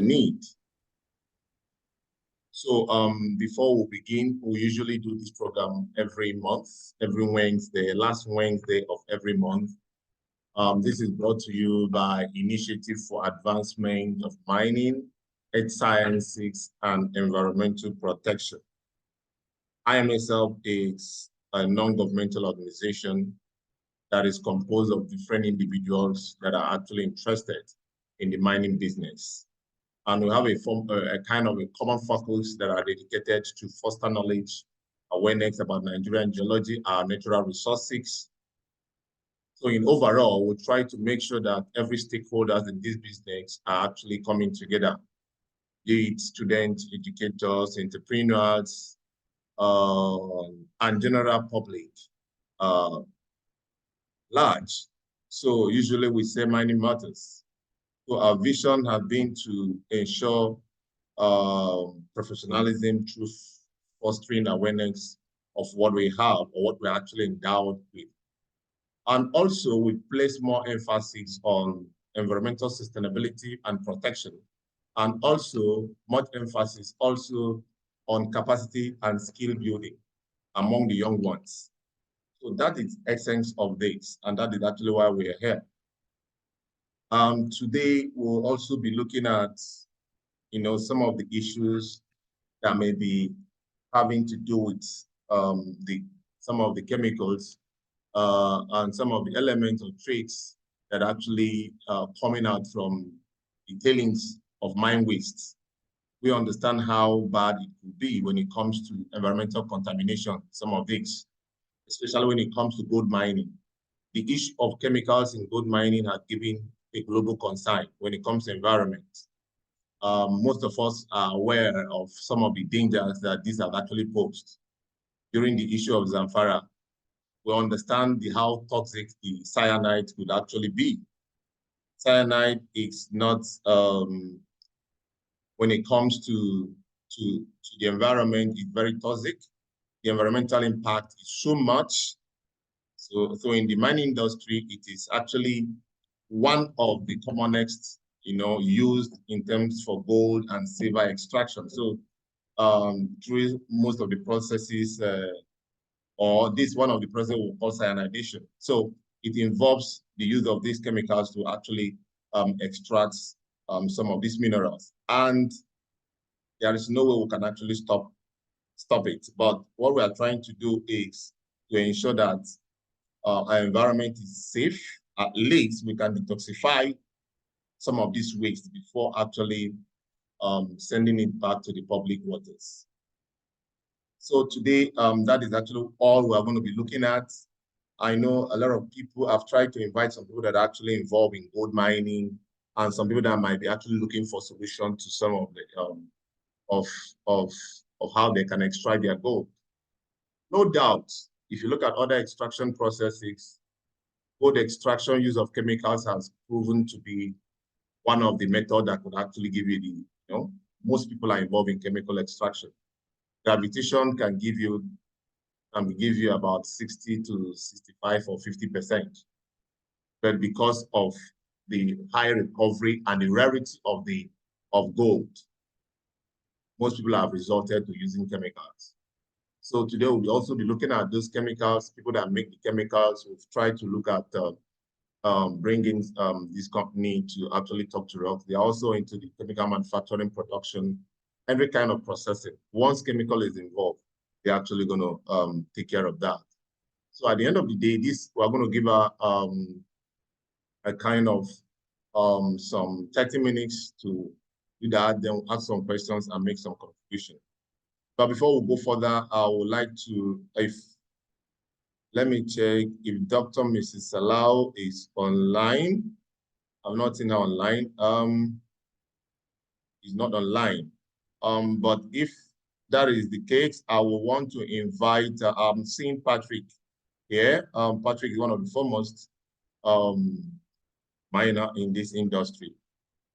need. So before we begin, we usually do this program every month, every Wednesday, last Wednesday of every month. This is brought to you by Initiative for Advancement of Mining, Earth Sciences, and Environmental Protection. IAMESEP is a non-governmental organization that is composed of different individuals that are actually interested in the mining business. And we have a kind of a common focus that are dedicated to foster knowledge, awareness about Nigerian geology, our natural resources. So in overall, we try to make sure that every stakeholders in this business are actually coming together, be it students, educators, entrepreneurs, and general public large. So usually we say mining matters. So our vision has been to ensure professionalism through fostering awareness of what we have or what we're actually endowed with. And also we place more emphasis on environmental sustainability and protection, and also much emphasis also on capacity and skill building among the young ones. So that is the essence of this, and that is actually why we are here. Today, we'll also be looking at, some of the issues that may be having to do with some of the chemicals and some of the elements or traits that are actually coming out from the tailings of mine wastes. We understand how bad it could be when it comes to environmental contamination, some of these, especially when it comes to gold mining. The issue of chemicals in gold mining has given a global concern when it comes to environment. Most of us are aware of some of the dangers that these have actually posed. During the issue of Zamfara, we understand how toxic the cyanide could actually be. Cyanide is not, when it comes to the environment, it's very toxic. The environmental impact is so much. So in the mining industry, it is actually one of the commonest, used in terms for gold and silver extraction. So through most of the processes, or this one of the processes we call cyanidation. So it involves the use of these chemicals to actually extract some of these minerals. And there is no way we can actually stop it. But what we are trying to do is to ensure that our environment is safe. At least we can detoxify some of this waste before actually sending it back to the public waters. So today, that is actually all we're going to be looking at. I know a lot of people have tried to invite some people that are actually involved in gold mining, and some people that might be actually looking for solutions to some of the of how they can extract their gold. No doubt, if you look at other extraction processes, gold extraction use of chemicals has proven to be one of the methods that could actually give you most people are involved in chemical extraction. Gravitation can give you about 60 to 65 or 50%. But because of the high recovery and the rarity of gold, most people have resorted to using chemicals. So today we'll also be looking at those chemicals, people that make the chemicals. We've tried to look at bringing this company to actually talk to us. They're also into the chemical manufacturing, production, every kind of processing. Once chemical is involved, they're actually going to take care of that. So at the end of the day, we're going to give a kind of some 30 minutes to do that, then we'll ask some questions and make some contribution. But before we go further, I would like to, let me check if Dr. Mrs. Salau is online. I'm not seeing her online. He's not online. But if that is the case, I will want to invite, I'm seeing Patrick here. Patrick is one of the foremost miner in this industry.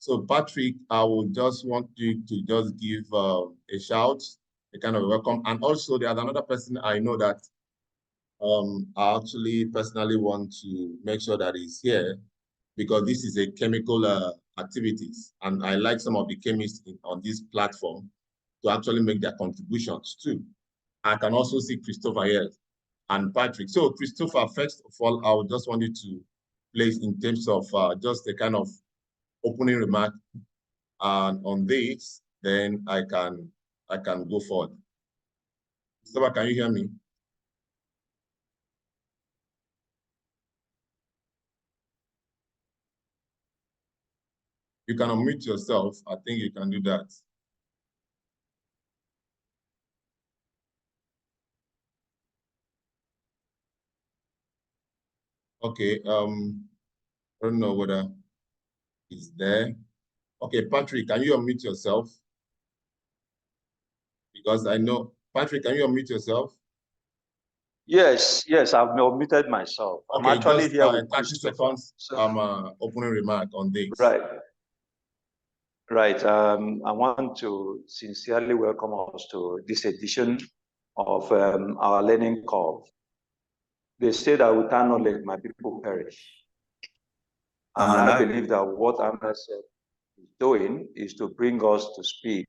So Patrick, I would just want you to just give a shout, a kind of welcome. And also there's another person I know that I actually personally want to make sure that he's here, because this is a chemical activities. And I like some of the chemists on this platform to actually make their contributions too. I can also see Christopher here and Patrick. So Christopher, first of all, I would just want you to place in terms of just a kind of opening remark on this, then I can go forward. Christopher, can you hear me? You can unmute yourself. I think you can do that. Okay, I don't know whether it's there. Okay, Patrick, can you unmute yourself? Because I know, Patrick, can you unmute yourself? Yes, I've unmuted myself. Okay, I'm actually just, here with 30 seconds, opening remark on this. Right. I want to sincerely welcome us to this edition of our learning curve. They say that without knowledge, my people perish. And I believe that what IAMESEP is doing is to bring us to speed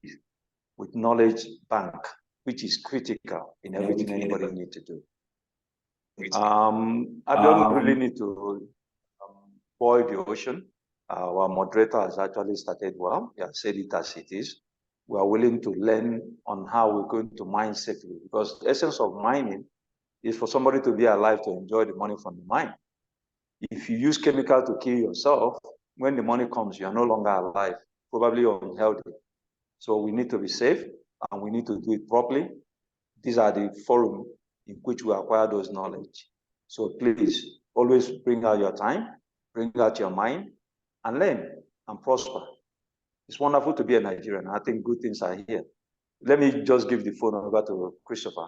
with knowledge bank, which is critical in everything anybody needs to do. I don't really need to boil the ocean. Our moderator has actually started well. He has said it as it is. We are willing to learn on how we're going to mine safely, because the essence of mining is for somebody to be alive to enjoy the money from the mine. If you use chemical to kill yourself, when the money comes, you are no longer alive, probably unhealthy. So we need to be safe and we need to do it properly. These are the forums in which we acquire those knowledge. So please, always bring out your time, bring out your mind, and learn and prosper. It's wonderful to be a Nigerian. I think good things are here. Let me just give the phone over to Christopher.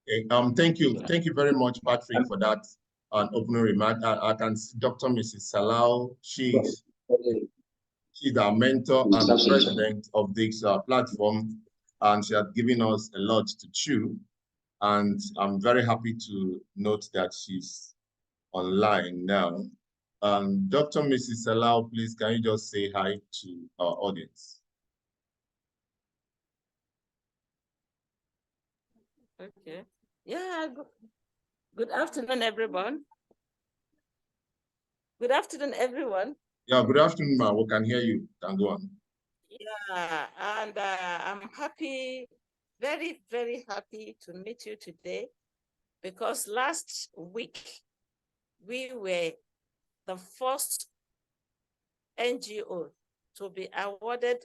Okay, thank you very much, Patrick, for that opening remark. I can see Dr. Mrs. Salau. She's our mentor and the president of this platform, and she has given us a lot to chew. And I'm very happy to note that she's online now. Dr. Mrs. Salau, please, can you just say hi to our audience? Okay. Yeah, good afternoon, everyone. Good afternoon, everyone. Yeah, good afternoon, ma. We can hear you. Can go on. Yeah, and I'm happy, very, very happy to meet you today, because last week we were the first NGO to be awarded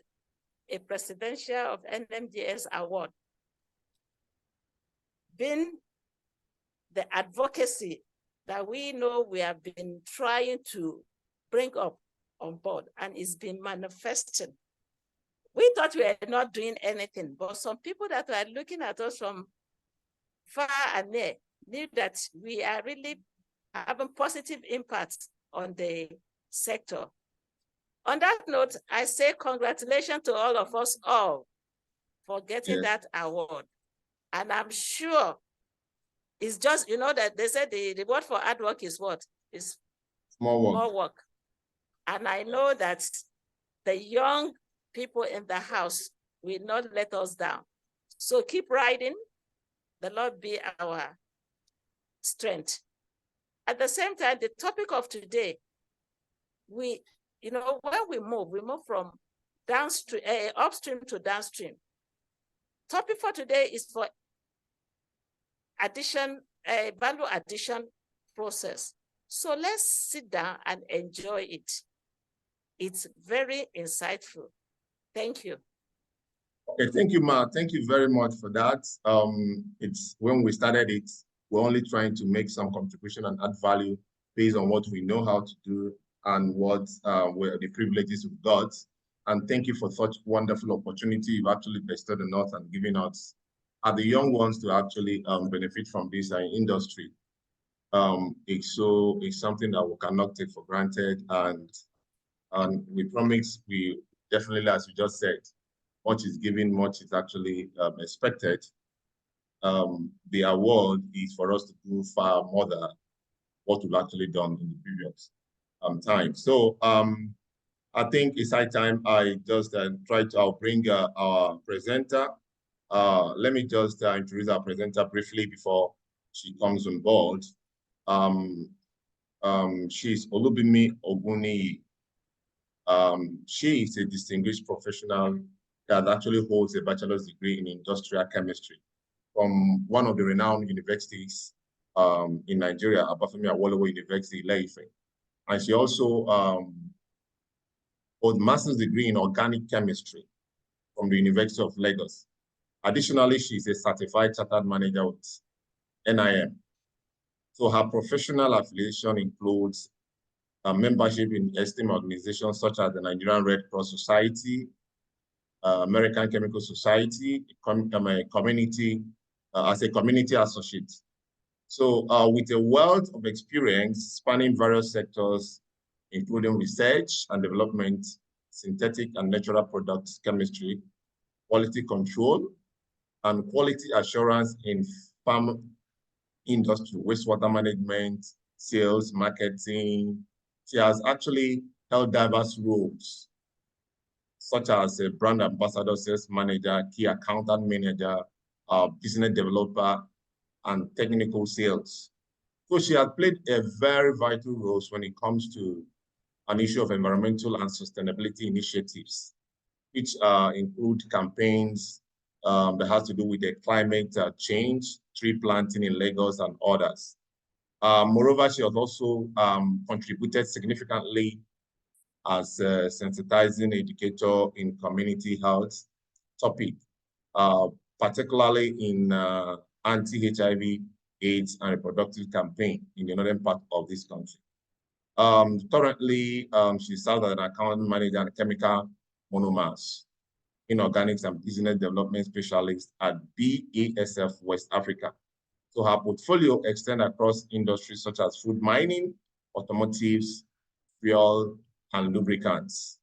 a presidential of NMDS award, being the advocacy that we know we have been trying to bring up on board, and it's been manifesting. We thought we were not doing anything, but some people that were looking at us from far and near knew that we are really having positive impacts on the sector. On that note, I say congratulations to all of us all for getting that award. And I'm sure it's just, you know, that they said the word for hard work is what? Is more work. And I know that the young people in the house will not let us down. So keep riding. The Lord be our strength. At the same time, the topic of today, when we move from downstream, upstream to downstream. Topic for today is for value addition process. So let's sit down and enjoy it. It's very insightful. Thank you. Okay, thank you, Ma. Thank you very much for that. It's when we started it, we're only trying to make some contribution and add value based on what we know how to do and what were the privileges we've got. And thank you for such wonderful opportunity you've actually bestowed on us and given us, the young ones, to actually benefit from this industry. It's something that we cannot take for granted, and we promise we definitely, as you just said, much is given, much is actually expected. The award is for us to do far more than what we've actually done in the previous. time. So I think it's high time I just I'll bring our presenter. Let me just introduce our presenter briefly before she comes on board. She's Olubimi Oguniyi. She is a distinguished professional that actually holds a bachelor's degree in industrial chemistry from one of the renowned universities in Nigeria, Abafemi Awolowo University, Ile-Ife. And she also holds a master's degree in organic chemistry from the University of Lagos. Additionally, she's a certified chartered manager with NIM. So her professional affiliation includes membership in esteemed organizations such as the Nigerian Red Cross Society, American Chemical Society, community as a community associate. So with a wealth of experience spanning various sectors, including research and development, synthetic and natural products chemistry, quality control, and quality assurance in farm industry, wastewater management, sales, marketing. She has actually held diverse roles, such as a brand ambassador, sales manager, key accountant manager, business developer, and technical sales. So she has played a very vital role when it comes to an issue of environmental and sustainability initiatives, which include campaigns that has to do with the climate change, tree planting in Lagos, and others. Moreover, she has also contributed significantly as a sensitizing educator in community health topic, particularly in anti-HIV, AIDS, and reproductive campaign in the northern part of this country. Currently, she serves as an account manager and chemical monomers, inorganics and business development specialist at BASF West Africa. So her portfolio extends across industries such as food mining, automotives, fuel, and lubricants.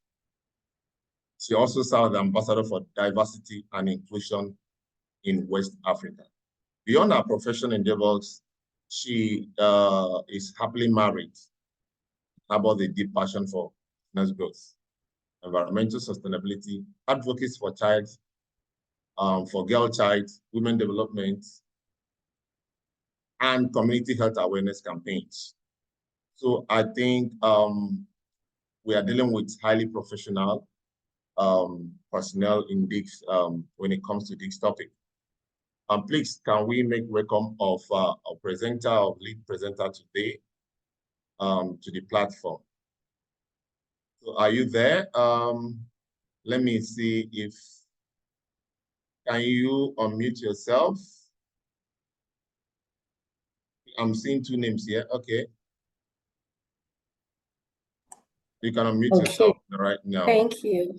She also serves as ambassador for diversity and inclusion in West Africa. Beyond her professional endeavors, she is happily married, about the deep passion for business growth, environmental sustainability, advocacy for child, for girl child, women development, and community health awareness campaigns. So I think we are dealing with highly professional personnel in this when it comes to this topic. Please, can we make welcome of our presenter, our lead presenter today to the platform? So are you there? Let me see if, can you unmute yourself? I'm seeing two names here. Okay. You can unmute yourself right now. Thank you.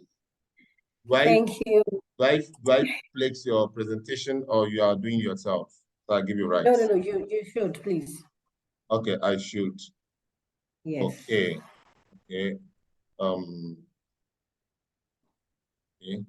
Thank you. Do I flex your presentation or you are doing yourself? So I'll give you right. No, you should, please. Okay, I should. Yes. Okay. Okay. Okay.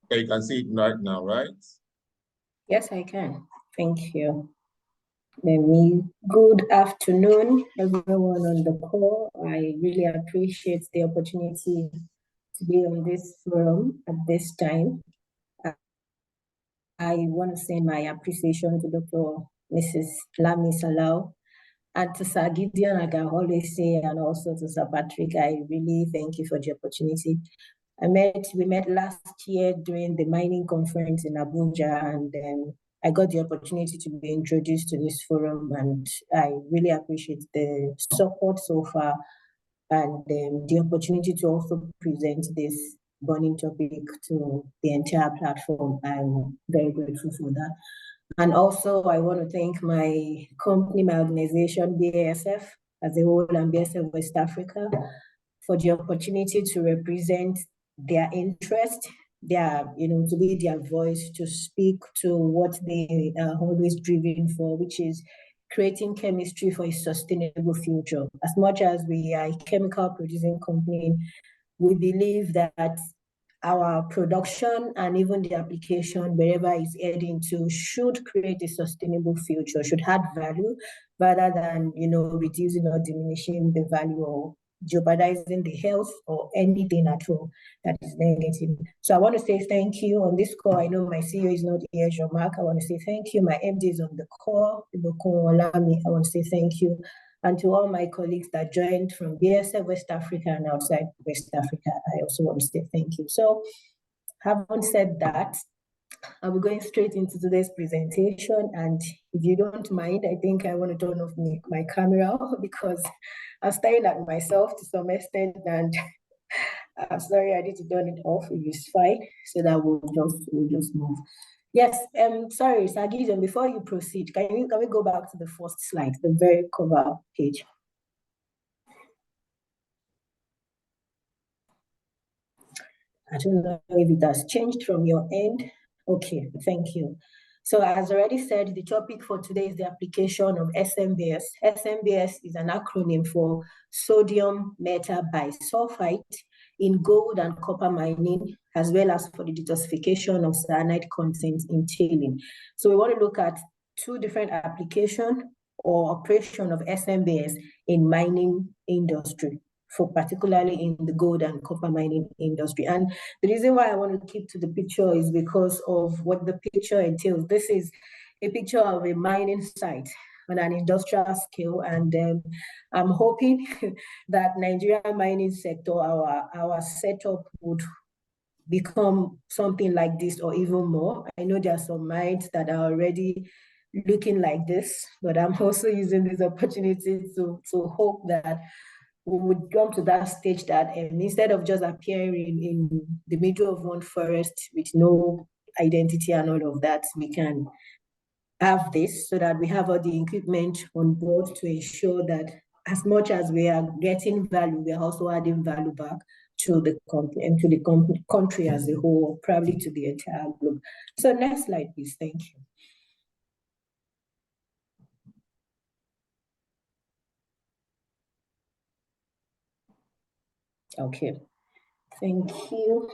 Okay, you can see it right now, right? Yes, I can. Thank you. Good afternoon, everyone on the call. I really appreciate the opportunity to be on this forum at this time. I want to send my appreciation to Dr. Mrs. Lami Salau and to Sir Gideon, like I always say, and also to Sir Patrick. I really thank you for the opportunity. We met last year during the mining conference in Abuja, and I got the opportunity to be introduced to this forum, and I really appreciate the support so far and the opportunity to also present this burning topic to the entire platform. I'm very grateful for that. And also, I want to thank my company, my organization, BASF as a whole, and BASF West Africa, for the opportunity to represent their interest to be their voice, to speak to what they are always driven for, which is creating chemistry for a sustainable future. As much as we are a chemical producing company, we believe that our production and even the application, wherever it's heading to, should create a sustainable future, should add value rather than, reducing or diminishing the value or jeopardizing the health or anything at all that is negative. So I want to say thank you on this call. I know my CEO is not here, Jean-Marc. I want to say thank you. My MD is on the call, Olami. I want to say thank you. And to all my colleagues that joined from BSF West Africa and outside West Africa, I also want to say thank you. So having said that, I'll be going straight into today's presentation. And if you don't mind, I think I want to turn off my camera because I'm staring at myself to some extent, and I'm sorry, I need to turn it off. It's fine, so that we'll just move. Yes, sorry, Sir Gideon, before you proceed, can we go back to the first slide, the very cover page? I don't know if it has changed from your end. Okay, thank you. So as already said, the topic for today is the application of SMBS. SMBS is an acronym for sodium metabisulfite in gold and copper mining, as well as for the detoxification of cyanide content in tailing. So we want to look at two different applications or operation of SMBS in mining industry, for particularly in the gold and copper mining industry. And the reason why I want to keep to the picture is because of what the picture entails. This is a picture of a mining site on an industrial scale, and I'm hoping that Nigerian mining sector, our setup would become something like this or even more. I know there are some mines that are already looking like this, but I'm also using this opportunity to hope that we would come to that stage that instead of just appearing in the middle of one forest with no identity and all of that, we can have this so that we have all the equipment on board to ensure that as much as we are getting value, we are also adding value back to the company and to the country as a whole, probably to the entire globe. So next slide, please. Thank you. Okay, thank you.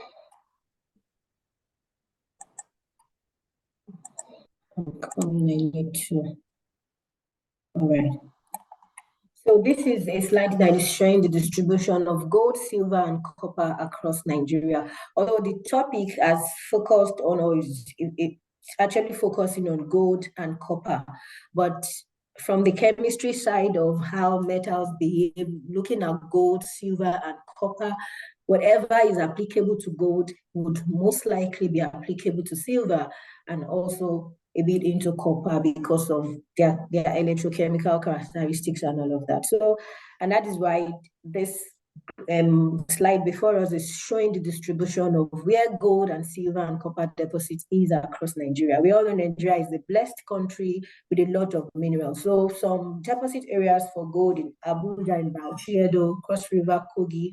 I need to. All right. So this is a slide that is showing the distribution of gold, silver, and copper across Nigeria. Although the topic has focused on, or it's actually focusing on gold and copper, but from the chemistry side of how metals behave, looking at gold, silver, and copper, whatever is applicable to gold would most likely be applicable to silver, and also a bit into copper because of their electrochemical characteristics and all of that. So, and that is why this slide before us is showing the distribution of where gold and silver and copper deposits is across Nigeria. We all know Nigeria is a blessed country with a lot of minerals. So some deposit areas for gold in Abuja and Bauchi, Edo, Cross River, Kogi,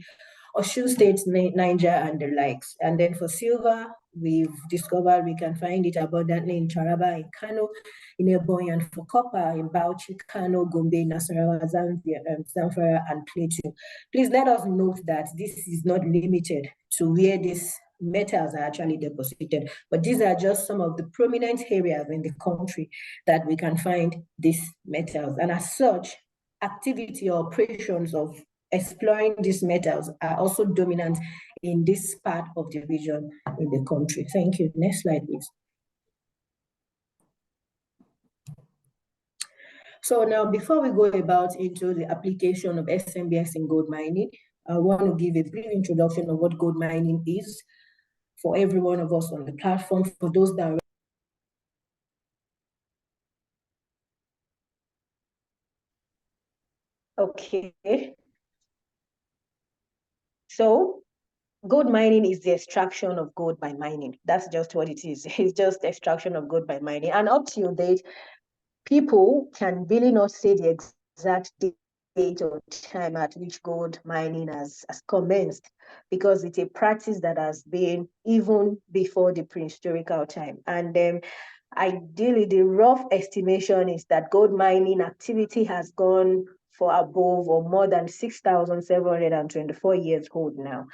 Osun State, Niger, and the likes. And then for silver, we've discovered we can find it abundantly in Taraba, in Kano, in Ebonyi, and for copper in Bauchi, Kano, Gombe, Nasarawa, Zamfara, and Plateau. Please let us note that this is not limited to where these metals are actually deposited, but these are just some of the prominent areas in the country that we can find these metals. And as such, activity or operations of exploring these metals are also dominant in this part of the region in the country. Thank you. Next slide, please. So now, before we go about into the application of SMBS in gold mining, I want to give a brief introduction of what gold mining is for every one of us on the platform, for those that are okay. So gold mining is the extraction of gold by mining. That's just what it is. It's just extraction of gold by mining. And up to date, people can really not say the exact date date or time at which gold mining has commenced, because it's a practice that has been even before the prehistorical time. And ideally, the rough estimation is that gold mining activity has gone for above or more than 6,724 years old now.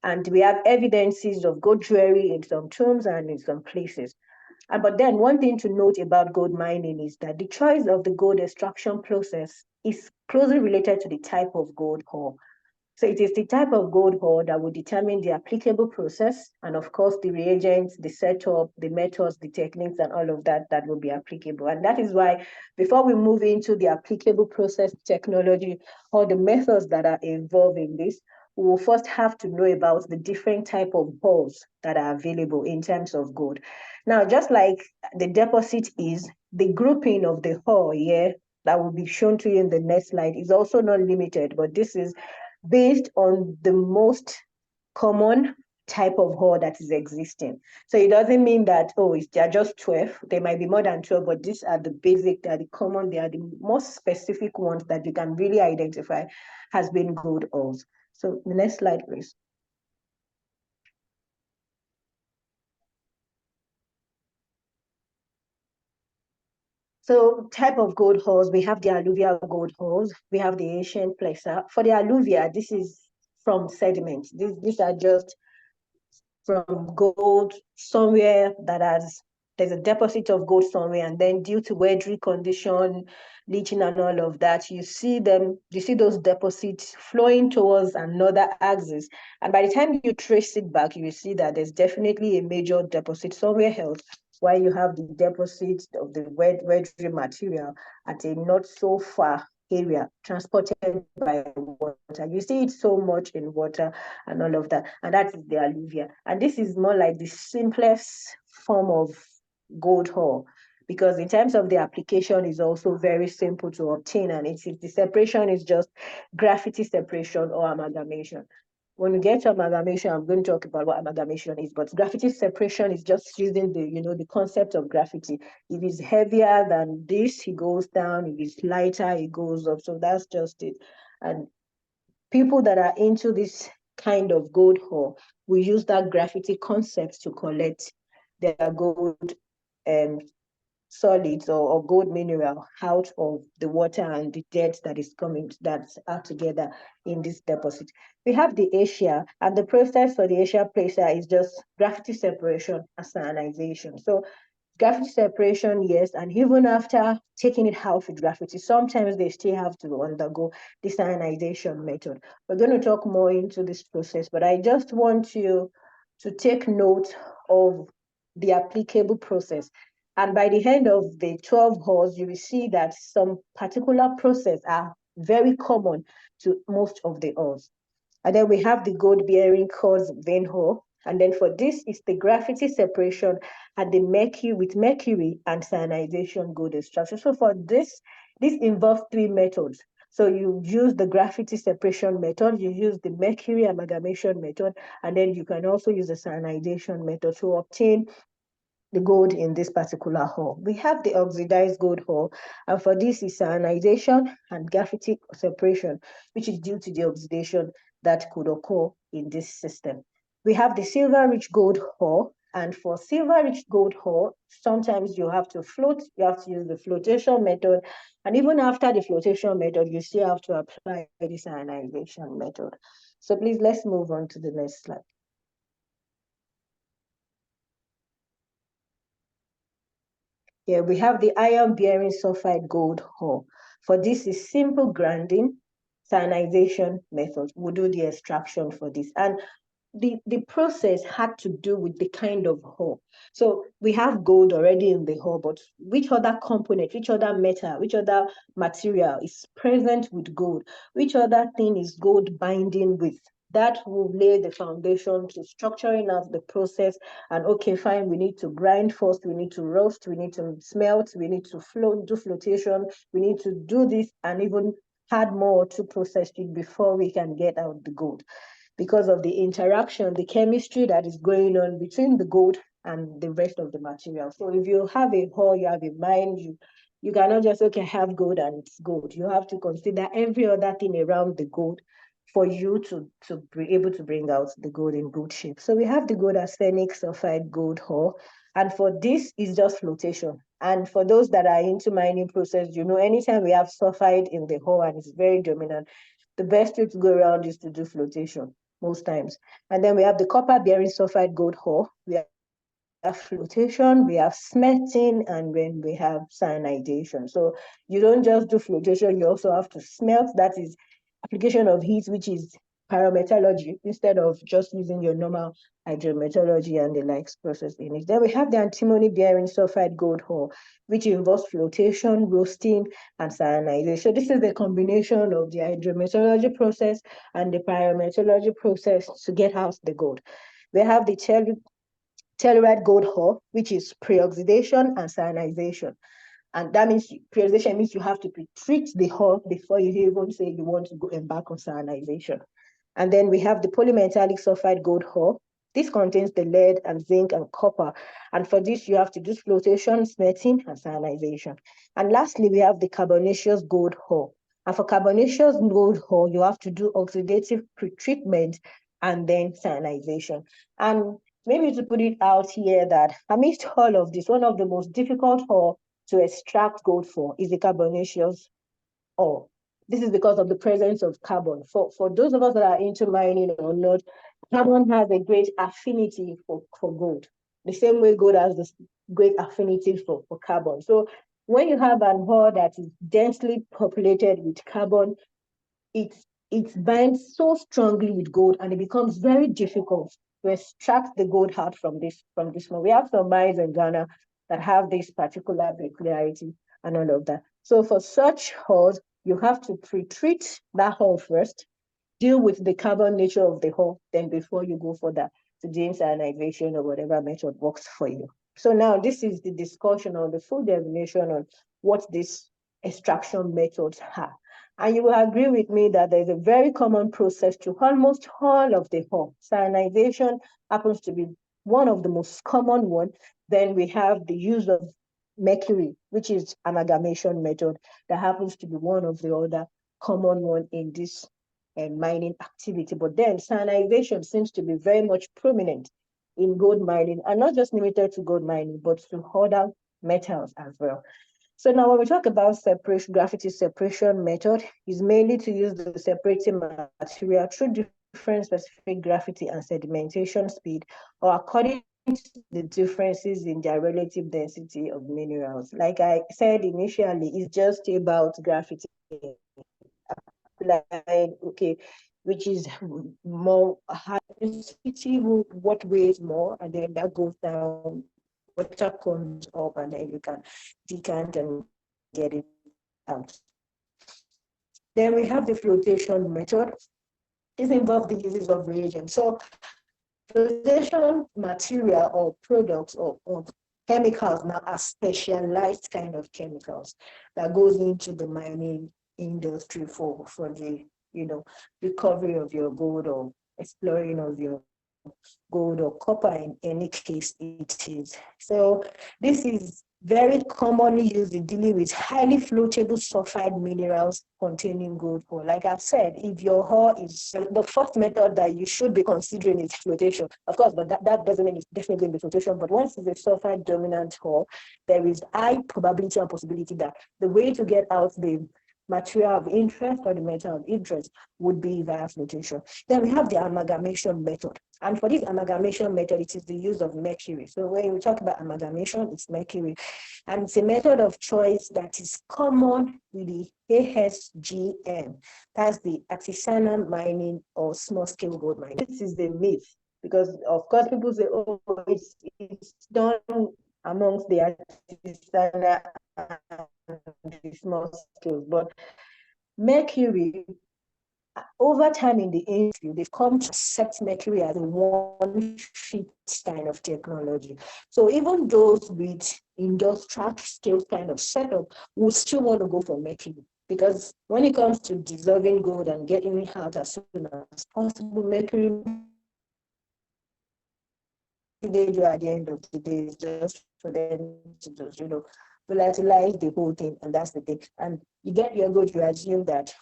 And we have evidences of gold jewelry in some tombs and in some places. But then one thing to note about gold mining is that the choice of the gold extraction process is closely related to the type of gold ore. So it is the type of gold ore that will determine the applicable process, and of course the reagents, the setup, the methods, the techniques, and all of that that will be applicable. And that is why before we move into the applicable process technology or the methods that are involved in this, we will first have to know about the different type of ores that are available in terms of gold. Now, just like the deposit is, the grouping of the ore here that will be shown to you in the next slide is also not limited, but this is based on the most common type of ore that is existing. So it doesn't mean that, oh, there are just 12. There might be more than 12, but these are the basic, they are the common, they are the most specific ones that you can really identify has been gold ores. So the next slide, please. So type of gold ores, we have the alluvial gold ores, we have the ancient placer. For the alluvia, this is from sediment. These are just from gold somewhere there's a deposit of gold somewhere, and then due to weathering condition, leaching and all of that, you see those deposits flowing towards another axis. And by the time you trace it back, you see that there's definitely a major deposit somewhere else, while you have the deposit of the weathering material at a not so far area transported by water. You see it so much in water and all of that, and that is the alluvia. And this is more like the simplest form of gold ore, because in terms of the application is also very simple to obtain, and the separation is just graphite separation or amalgamation. When we get to amalgamation, I'm going to talk about what amalgamation is, but graphite separation is just using the concept of graphite. If it's heavier than this, it goes down. If it's lighter, it goes up. So that's just it. And people that are into this kind of gold ore will use that graphite concept to collect their gold solids or gold mineral out of the water and the dirt that's out together in this deposit. We have the Asia, and the process for the Asia placer is just graphite separation and cyanidization. So graphite separation, yes, and even after taking it out with graphite, sometimes they still have to undergo the cyanidization method. We're going to talk more into this process, but I just want you to take note of the applicable process. And by the end of the 12 holes, you will see that some particular process are very common to most of the ores. And then we have the gold-bearing quartz vein ore. And then for this is the graphite separation and the mercury and cyanidization gold extraction. So for this involves 3 methods. So you use the graphite separation method, you use the mercury amalgamation method, and then you can also use the cyanidization method to obtain the gold in this particular ore. We have the oxidized gold ore, and for this is cyanidization and graphite separation, which is due to the oxidation that could occur in this system. We have the silver-rich gold ore, and for silver-rich gold ore, sometimes you have to float, you have to use the flotation method, and even after the flotation method, you still have to apply the cyanidization method. So please, let's move on to the next slide. Here we have the iron-bearing sulfide gold ore. For this is simple grinding, cyanidization method. We'll do the extraction for this. And the process had to do with the kind of ore. So we have gold already in the ore, but which other component, which other metal, which other material is present with gold? Which other thing is gold binding with? That will lay the foundation to structuring out the process. And okay, fine, we need to grind first, we need to roast, we need to smelt, we need to do flotation, we need to do this and even add more to process it before we can get out the gold. Because of the interaction, the chemistry that is going on between the gold and the rest of the material. So if you have a ore, you have a mine, You cannot just, okay, have gold and it's gold. You have to consider every other thing around the gold for you to be able to bring out the gold in good shape. So we have the gold arsenic sulfide gold ore. And for this, is just flotation. And for those that are into mining process, you know, anytime we have sulfide in the ore and it's very dominant, the best way to go around is to do flotation most times. And then we have the copper bearing sulfide gold ore. We have flotation, we have smelting, and then we have cyanidation. So you don't just do flotation, you also have to smelt. That is application of heat, which is pyrometallurgy, instead of just using your normal hydrometallurgy and the likes process in it. Then we have the antimony bearing sulfide gold ore, which involves flotation, roasting, and cyanidation. So this is the combination of the hydrometallurgy process and the pyrometallurgy process to get out the gold. We have the telluride gold ore, which is pre-oxidation and cyanidation. And that means pre-oxidation means you have to pre-treat the ore before you even say you want to go embark on cyanidation. And then we have the polymetallic sulfide gold ore. This contains the lead and zinc and copper. And for this, you have to do flotation, smelting, and cyanidation. And lastly, we have the carbonaceous gold ore. And for carbonaceous gold ore, you have to do oxidative pretreatment and then cyanidation. And maybe to put it out here that amidst all of this, one of the most difficult ore to extract gold for is the carbonaceous ore. This is because of the presence of carbon. For those of us that are into mining or not, carbon has a great affinity for gold. The same way gold has this great affinity for carbon. So when you have an ore that is densely populated with carbon, it binds so strongly with gold, and it becomes very difficult to extract the gold out from this one. We have some mines in Ghana that have this particular peculiarity and all of that. So for such ores, you have to pre-treat that ore first, deal with the carbon nature of the ore, then before you go for that to do cyanidation or whatever method works for you. So now this is the discussion on the full definition on what these extraction methods are. And you will agree with me that there's a very common process to almost all of the ore. Cyanidation happens to be one of the most common ones. Then we have the use of mercury, which is amalgamation method, that happens to be one of the other common one in this mining activity. But then cyanidation seems to be very much prominent in gold mining, and not just limited to gold mining, but to other metals as well. So now when we talk about separation, gravity separation method is mainly to use the separating material through different specific gravity and sedimentation speed, or according to the differences in their relative density of minerals. Like I said initially, it's just about gravity, okay, which is more high density, what weighs more, and then that goes down, water comes up, and then you can decant and get it out. Then we have the flotation method. This involves the uses of reagents. So flotation material or products or chemicals now are specialized kind of chemicals that goes into the mining industry for the recovery of your gold or exploring of your gold or copper, in any case it is. So this is very commonly used in dealing with highly floatable sulfide minerals containing gold ore. Like I've said, if your ore is the first method that you should be considering is flotation, of course, but that doesn't mean it's definitely going to be flotation. But once it's a sulfide dominant ore, there is high probability and possibility that the way to get out the material of interest or the metal of interest would be via flotation. Then we have the amalgamation method. And for this amalgamation method, it is the use of mercury. So when we talk about amalgamation, it's mercury. And it's a method of choice that is common with the ASGM. That's the artisanal mining or small-scale gold mining. This is the myth, because of course people say, oh, it's done amongst the artisanal and the small scales. But mercury, over time in the industry, they've come to accept mercury as a one-fit kind of technology. So even those with industrial scale kind of setup will still want to go for mercury, because when it comes to dissolving gold and getting it out as soon as possible, mercury they do at the end of the day is just for them to just, volatilize the whole thing, and that's the thing. And you get your gold, you assume that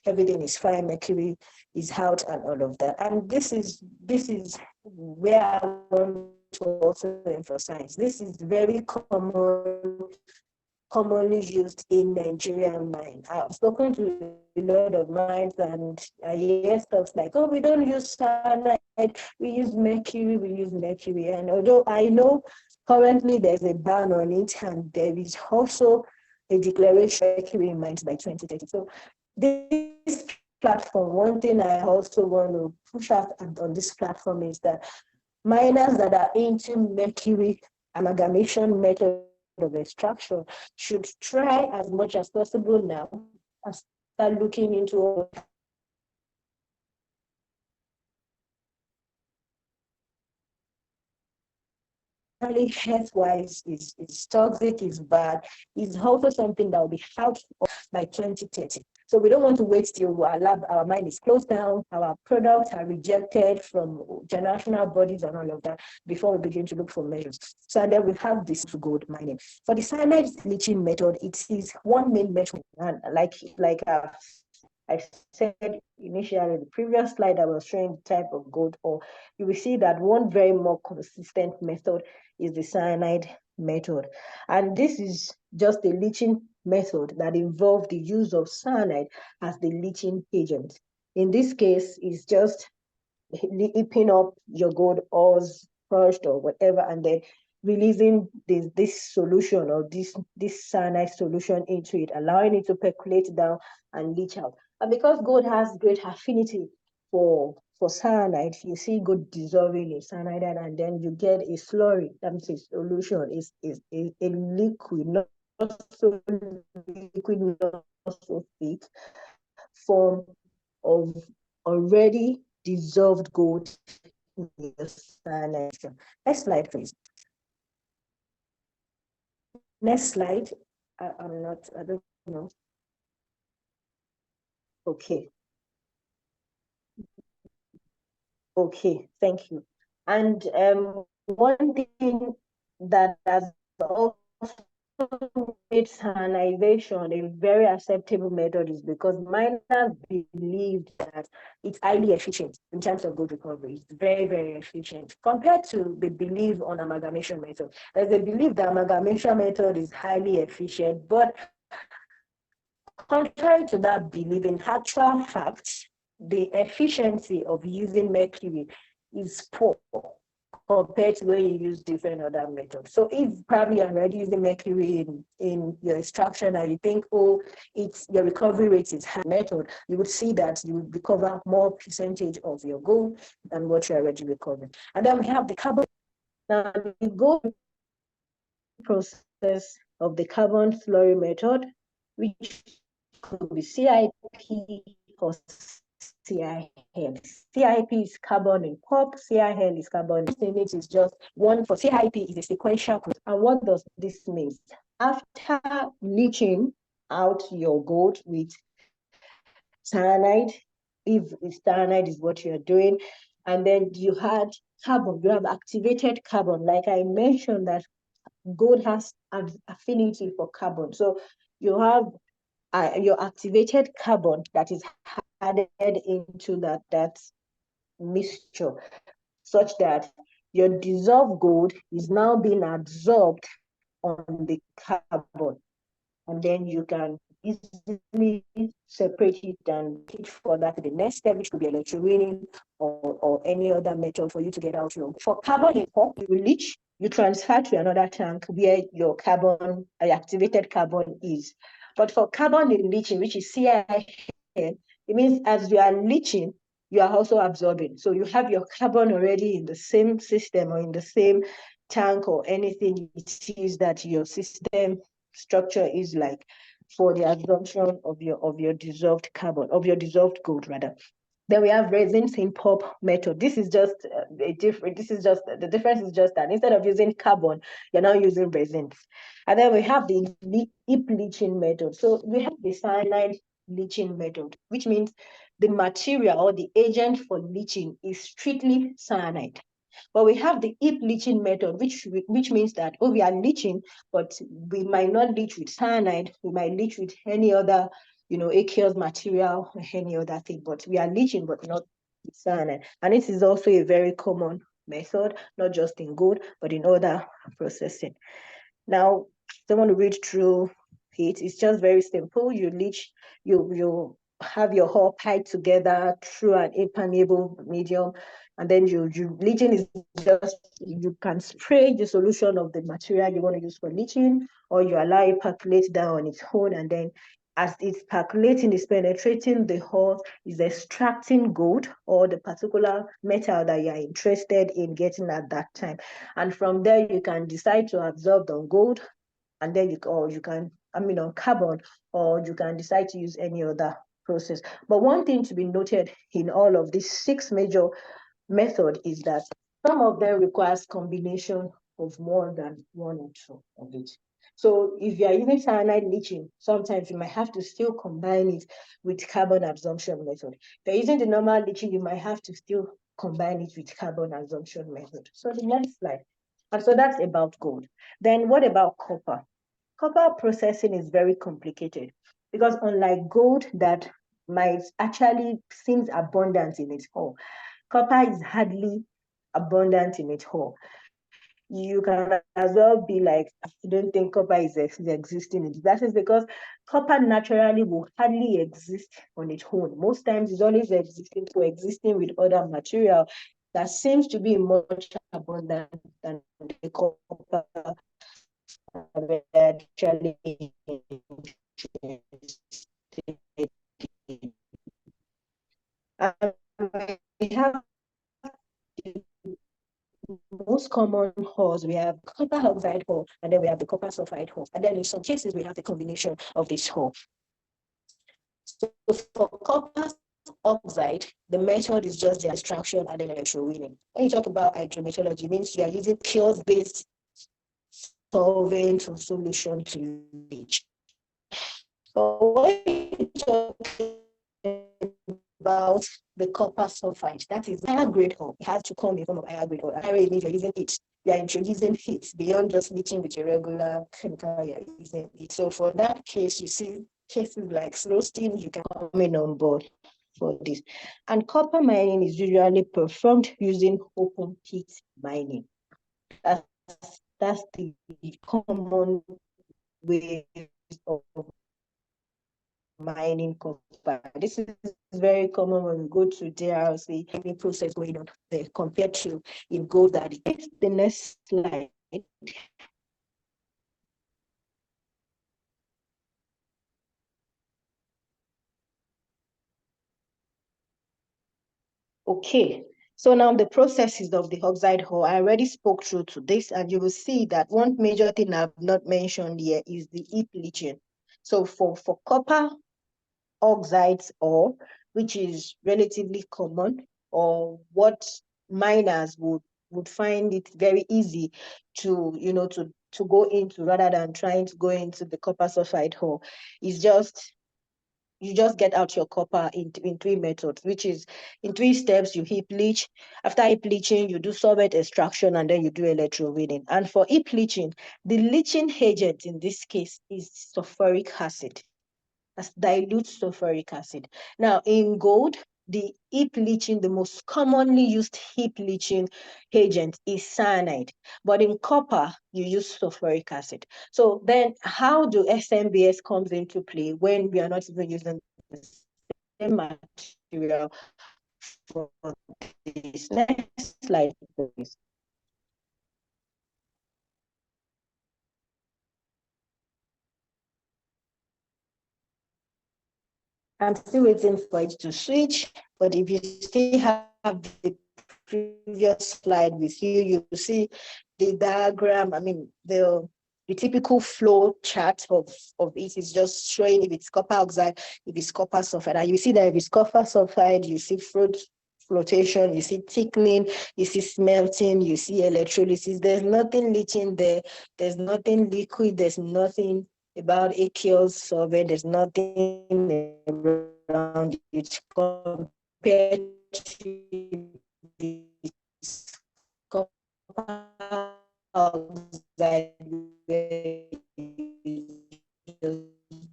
everything is fine, mercury is out and all of that. And this is where I want to also emphasize. This is very commonly used in Nigerian mine. I've spoken to a lot of mines, and I hear stuff like, oh, we don't use cyanide, we use mercury. And although I know currently there's a ban on it, and there is also a declaration of mercury in mines by 2030. So this platform, one thing I also want to push out on this platform is that miners that are into mercury amalgamation method of extraction should try as much as possible now and start looking into health-wise is toxic, is bad, is also something that will be out by 2030. So we don't want to wait till our mine is closed down, our products are rejected from international bodies and all of that before we begin to look for measures. So then we have this gold mining. For the cyanide leaching method, it is one main method, and like I said initially, the previous slide I was showing the type of gold ore, you will see that one very more consistent method is the cyanide method. And this is just a leaching method that involves the use of cyanide as the leaching agent. In this case, it's just heaping up your gold ores crushed or whatever, and then releasing this solution or this cyanide solution into it, allowing it to percolate down and leach out. And because gold has great affinity for cyanide, you see gold dissolving in cyanide, and then you get a slurry, that means a solution, is a liquid, not so liquid, not so thick, form of already dissolved gold in the cyanide. Next slide, please. Next slide. I don't know. Okay. Okay, thank you. And one thing that has also made cyanidation a very acceptable method is because miners believe that it's highly efficient in terms of gold recovery. It's very, very efficient compared to the belief on amalgamation method. There's a belief that amalgamation method is highly efficient, but contrary to that belief, in actual fact, the efficiency of using mercury is poor compared to when you use different other methods. So if probably you're already using mercury in your extraction and you think, oh, your recovery rate is high method, you would see that you would recover more percentage of your gold than what you're already recovering. And then we have the carbon. Now, the gold process of the carbon slurry method, which could be CIP or CIL. CIP is carbon in pulp, CIL is carbon. It is just one. For CIP is a sequential process. And what does this mean? After leaching out your gold with cyanide, if cyanide is what you're doing, and then you had carbon, you have activated carbon. Like I mentioned, that gold has an affinity for carbon. So you have your activated carbon that is added into that mixture, such that your dissolved gold is now being absorbed on the carbon, and then you can easily separate it and teach for that to the next step, which could be electrowinning or any other method for you to get out your. For carbon import, you leach, you transfer to another tank where your carbon, activated carbon is. But for carbon in leaching, which is CIL, it means as you are leaching, you are also absorbing. So you have your carbon already in the same system or in the same tank or anything it is that your system structure is like for the absorption of your dissolved carbon, of your dissolved gold rather. Then we have resins in pulp method. This is just the difference is just that instead of using carbon, you're now using resins. And then we have the heap leaching method. So we have the cyanide leaching method, which means the material or the agent for leaching is strictly cyanide. But we have the heap leaching method, which means that, oh, we are leaching, but we might not leach with cyanide. We might leach with any other, aqueous material or any other thing, but we are leaching, but not with cyanide. And this is also a very common method, not just in gold, but in other processing. Now, I want to read through it. It's just very simple. You leach, you have your hull piped together through an impermeable medium, and then leaching is just, you can spray the solution of the material you want to use for leaching, or you allow it percolate down on its own, and then as it's percolating, it's penetrating the hull, is extracting gold or the particular metal that you are interested in getting at that time. And from there, you can decide to absorb on gold, and then on carbon, or you can decide to use any other process. But one thing to be noted in all of these 6 major methods is that some of them requires combination of more than 1 or 2 of it. So if you are using cyanide leaching, sometimes you might have to still combine it with carbon absorption method. If you're using the normal leaching, you might have to still combine it with carbon absorption method. So the next slide. And so that's about gold. Then what about copper? Copper processing is very complicated because unlike gold that might actually seems abundant in its hull, copper is hardly abundant in its hull. You can as well be like, I don't think copper is existing in it. That is because copper naturally will hardly exist on its own. Most times it's always coexisting with other material that seems to be much abundant than the copper actually. We have most common hulls. We have copper oxide hull, and then we have the copper sulfide hull, and then in some cases we have the combination of this hull. So for copper oxide, the method is just the extraction and then electrowinning. When you talk about hydrometallurgy, it means you are using pure-based solvent or solution to leach. So when you talk about the copper sulfide, that is higher grade hull. It has to come in form of higher grade hull. Higher grade means you're using heat. You are introducing heat beyond just leaching with your regular chemical you're using it. So for that case, you see cases like slow steam, you can come in on board for this. And copper mining is usually performed using open pit mining. That's the common way of mining copper. This is very common when we go to DRC, any process going on there compared to in gold. That is the next slide. Okay, so now the processes of the oxide hull, I already spoke through to this, and you will see that one major thing I've not mentioned here is the heap leaching. So for copper oxides ore, which is relatively common, or what miners would find it very easy to go into rather than trying to go into the copper sulfide ore, is just you just get out your copper in 3 methods, which is in 3 steps. You heap leach. After heap leaching, you do solvent extraction, and then you do electrowinning. And for heap leaching, the leaching agent in this case is sulfuric acid. That's dilute sulfuric acid. Now, in gold, the heap leaching, the most commonly used heap leaching agent is cyanide. But in copper, you use sulfuric acid. So then how do SMBS comes into play when we are not even using the same material for this? Next slide, please. I'm still waiting for it to switch, but if you still have the previous slide with you, you see the diagram. I mean, the typical flow chart of it is just showing if it's copper oxide, if it's copper sulfide. And you see that if it's copper sulfide, you see flotation, you see thickening, you see smelting, you see electrolysis. There's nothing leaching there. There's nothing liquid. There's nothing about aqueous solvent. There's nothing around it compared to this copper oxide,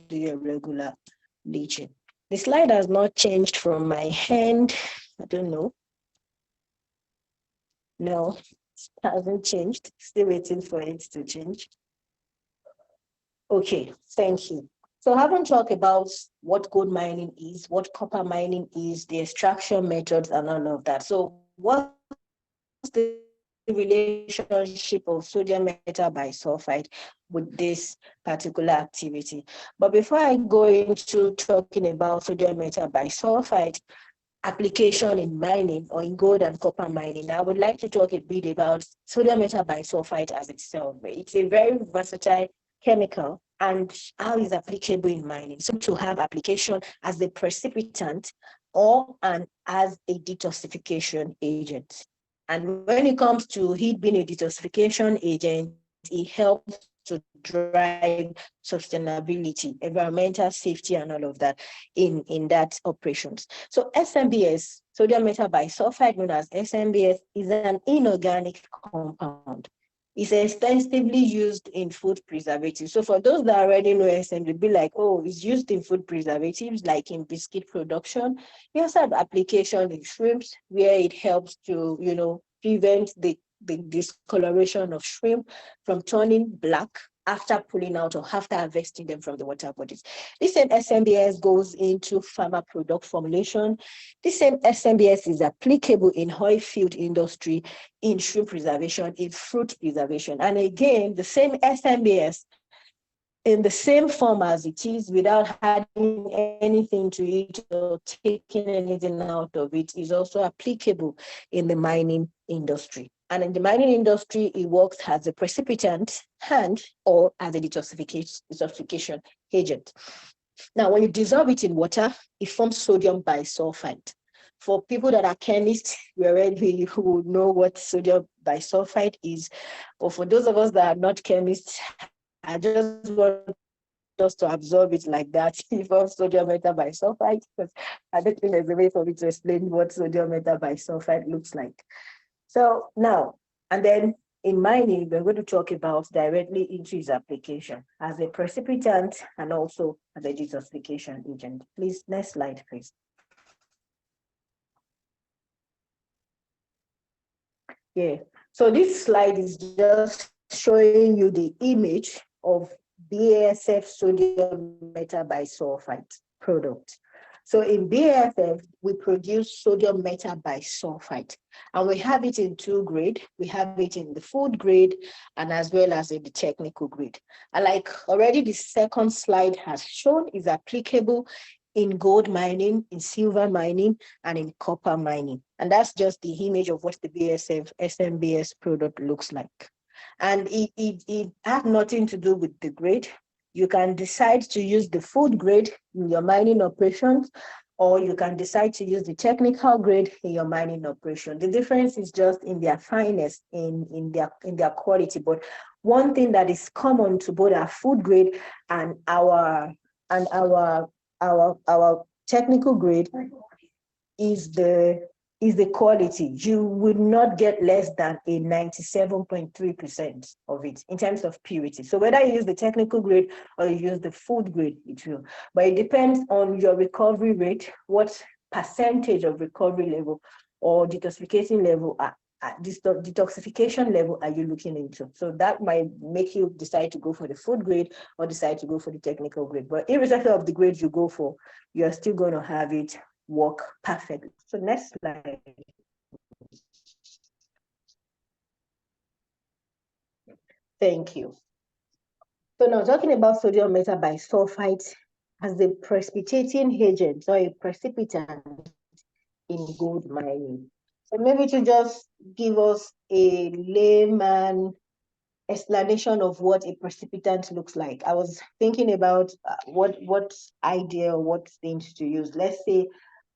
do your regular bleaching. The slide has not changed from my hand. I don't know. No, it hasn't changed. Still waiting for it to change. Okay, thank you. So I haven't talked about what gold mining is, what copper mining is, the extraction methods, and all of that. So what's the relationship of sodium metabisulfite with this particular activity? But before I go into talking about sodium metabisulfite application in mining or in gold and copper mining, I would like to talk a bit about sodium metabisulfite as itself. It's a very versatile chemical and how it's applicable in mining. So to have application as a precipitant or as a detoxification agent. And when it comes to heat being a detoxification agent, it helps to drive sustainability, environmental safety, and all of that in that operations. So SMBS, sodium metabisulfite, known as SMBS, is an inorganic compound. It's extensively used in food preservatives. So for those that already know SMBS, be like, oh, it's used in food preservatives, like in biscuit production. You also have application in shrimps, where it helps to, prevent the discoloration of shrimp from turning black after pulling out or after harvesting them from the water bodies. This same SMBS goes into pharma product formulation. This same SMBS is applicable in oil field industry, in shrimp preservation, in fruit preservation. And again, the same SMBS in the same form as it is, without adding anything to it or taking anything out of it, is also applicable in the mining industry. And in the mining industry, it works as a precipitant and or as a detoxification agent. Now, when you dissolve it in water, it forms sodium bisulfite. For people that are chemists, we already who know what sodium bisulfite is. But for those of us that are not chemists, I just want us to absorb it like that. It forms sodium metabisulfite, because I don't think there's a way for me to explain what sodium metabisulfite looks like. So now, and then in mining, we're going to talk about directly into its application as a precipitant and also as a detoxification agent. Please, next slide, please. Yeah, so this slide is just showing you the image of BASF sodium metabisulfite product. So in BASF, we produce sodium metabisulfite, and we have it in two grades. We have it in the food grade and as well as in the technical grade. And like already the second slide has shown, is applicable in gold mining, in silver mining, and in copper mining. And that's just the image of what the BASF SMBS product looks like. And it has nothing to do with the grade. You can decide to use the food grade in your mining operations, or you can decide to use the technical grade in your mining operation. The difference is just in their fineness, in their quality. But one thing that is common to both our food grade and our technical grade is the quality. You would not get less than a 97.3% of it in terms of purity. So whether you use the technical grade or you use the food grade, it will. But it depends on your recovery rate, what percentage of recovery level or detoxification level are you looking into. So that might make you decide to go for the food grade or decide to go for the technical grade. But irrespective of the grade you go for, you're still going to have it work perfectly. So next slide. Thank you. So now talking about sodium metabisulfite as a precipitating agent or a precipitant in gold mining. So maybe to just give us a layman explanation of what a precipitant looks like. I was thinking about what idea or what things to use. Let's say,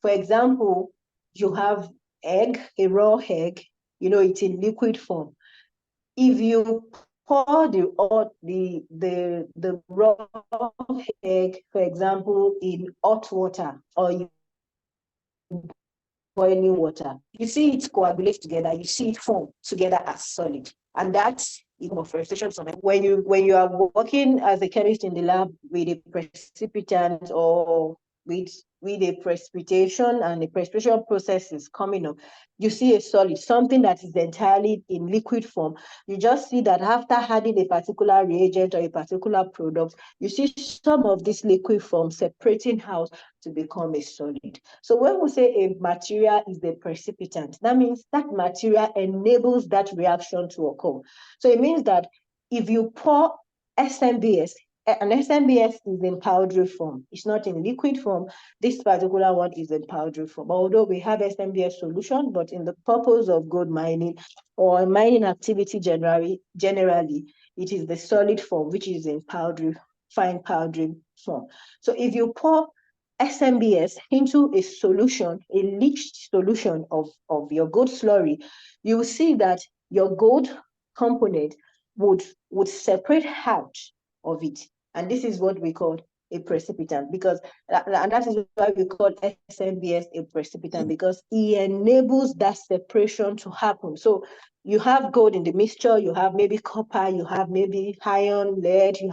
for example, you have egg, a raw egg, it's in liquid form. If you pour the raw egg, for example, in hot water, or you boiling water, you see it coagulate together, you see it form together as solid. And that's frustration. When you are working as a chemist in the lab with a precipitant or with a precipitation, and the precipitation process is coming up, you see a solid, something that is entirely in liquid form. You just see that after adding a particular reagent or a particular product, you see some of this liquid form separating out to become a solid. So when we say a material is a precipitant, that means that material enables that reaction to occur. So it means that if you pour SMBS, an SMBS is in powdery form. It's not in liquid form. This particular one is in powdery form. Although we have SMBS solution, but in the purpose of gold mining or mining activity generally, it is the solid form, which is in powdery, fine powdery form. So if you pour SMBS into a solution, a leached solution of your gold slurry, you will see that your gold component would separate out of it. And this is what we call a precipitant, because, and that is why we call SMBS a precipitant, because it enables that separation to happen. So you have gold in the mixture, you have maybe copper, you have maybe iron, lead, you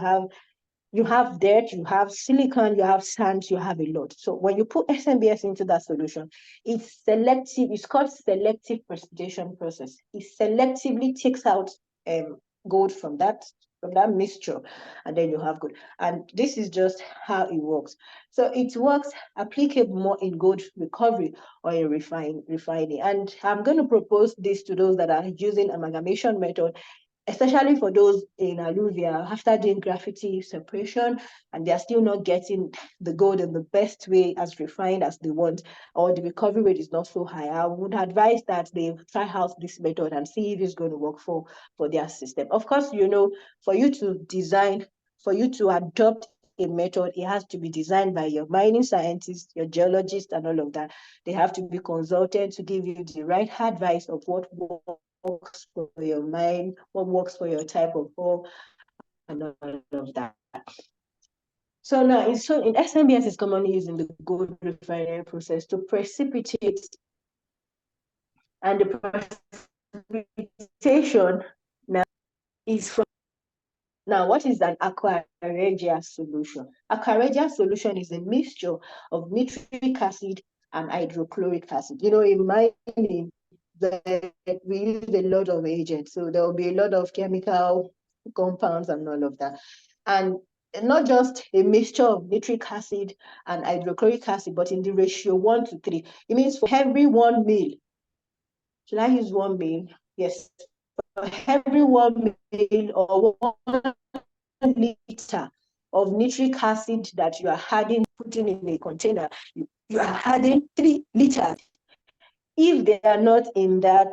have dirt, you have silicon, you have sand, you have a lot. So when you put SMBS into that solution, it's selective, it's called selective precipitation process. It selectively takes out gold from that mixture, and then you have gold. And this is just how it works. So it works applicable more in gold recovery or in refining. And I'm going to propose this to those that are using amalgamation method, especially for those in alluvia after doing graffiti separation, and they're still not getting the gold in the best way as refined as they want, or the recovery rate is not so high. I would advise that they try out this method and see if it's going to work for their system. Of course, for you to adopt a method, it has to be designed by your mining scientist, your geologist, and all of that. They have to be consulted to give you the right advice of what works for your mine, what works for your type of ore, and all of that. So now, in SMBS is commonly used in the gold refining process to precipitate, and the precipitation now is from. Now, what is an aqua regia solution? Aqua regia solution is a mixture of nitric acid and hydrochloric acid. In mining, we use a lot of agents, so there will be a lot of chemical compounds and all of that. And not just a mixture of nitric acid and hydrochloric acid, but in the ratio 1:3. It means for every 1 mil, should I use 1 mil? Yes. For every 1 mil or 1 liter of nitric acid that you are putting in a container, you are adding 3 liters. If they are not in that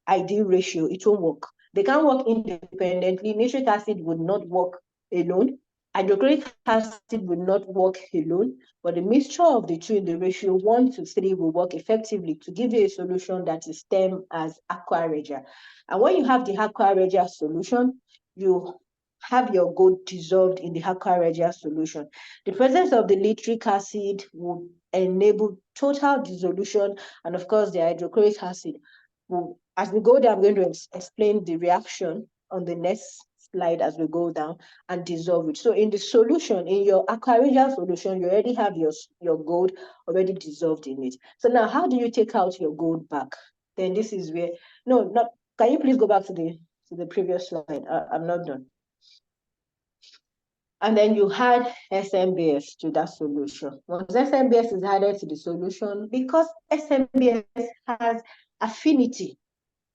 ideal ratio, it won't work. They can't work independently. Nitric acid would not work alone. Hydrochloric acid would not work alone, but the mixture of the two in the ratio 1:3 will work effectively to give you a solution that is termed as aqua regia. And when you have the aqua regia solution, you have your gold dissolved in the aqua regia solution. The presence of the nitric acid will enable total dissolution, and of course the hydrochloric acid will, as we go down, I'm going to explain the reaction on the next slide as we go down, and dissolve it. So in the solution, in your aqua regia solution, you already have your gold already dissolved in it. So now, how do you take out your gold back? Then this is where, can you please go back to the previous slide? I'm not done. And then you add SMBS to that solution. Once SMBS is added to the solution, because SMBS has affinity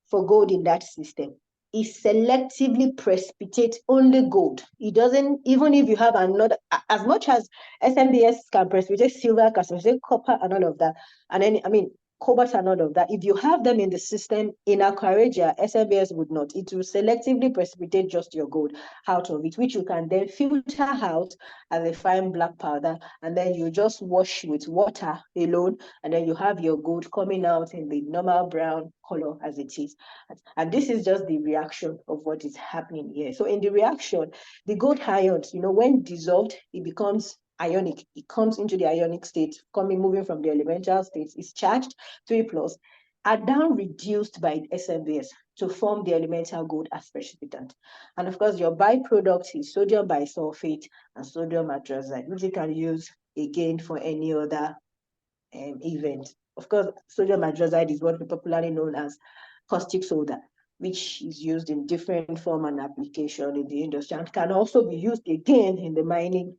for gold in that system, it selectively precipitates only gold. It doesn't, even if you have another, as much as SMBS can precipitate silver, can precipitate copper and all of that, and then, cobalt and all of that, if you have them in the system in aqua regia, SMBS would not. It will selectively precipitate just your gold out of it, which you can then filter out as a fine black powder, and then you just wash with water alone, and then you have your gold coming out in the normal brown color as it is. And this is just the reaction of what is happening here. So in the reaction, the gold ions, when dissolved, it becomes ionic. It comes into the ionic state, moving from the elemental state, is charged 3+, are down reduced by SMBS to form the elemental gold as precipitant. And of course, your byproduct is sodium bisulfate and sodium hydroxide, which you can use again for any other event. Of course, sodium hydroxide is what we popularly known as caustic soda, which is used in different form and application in the industry and can also be used again in the mining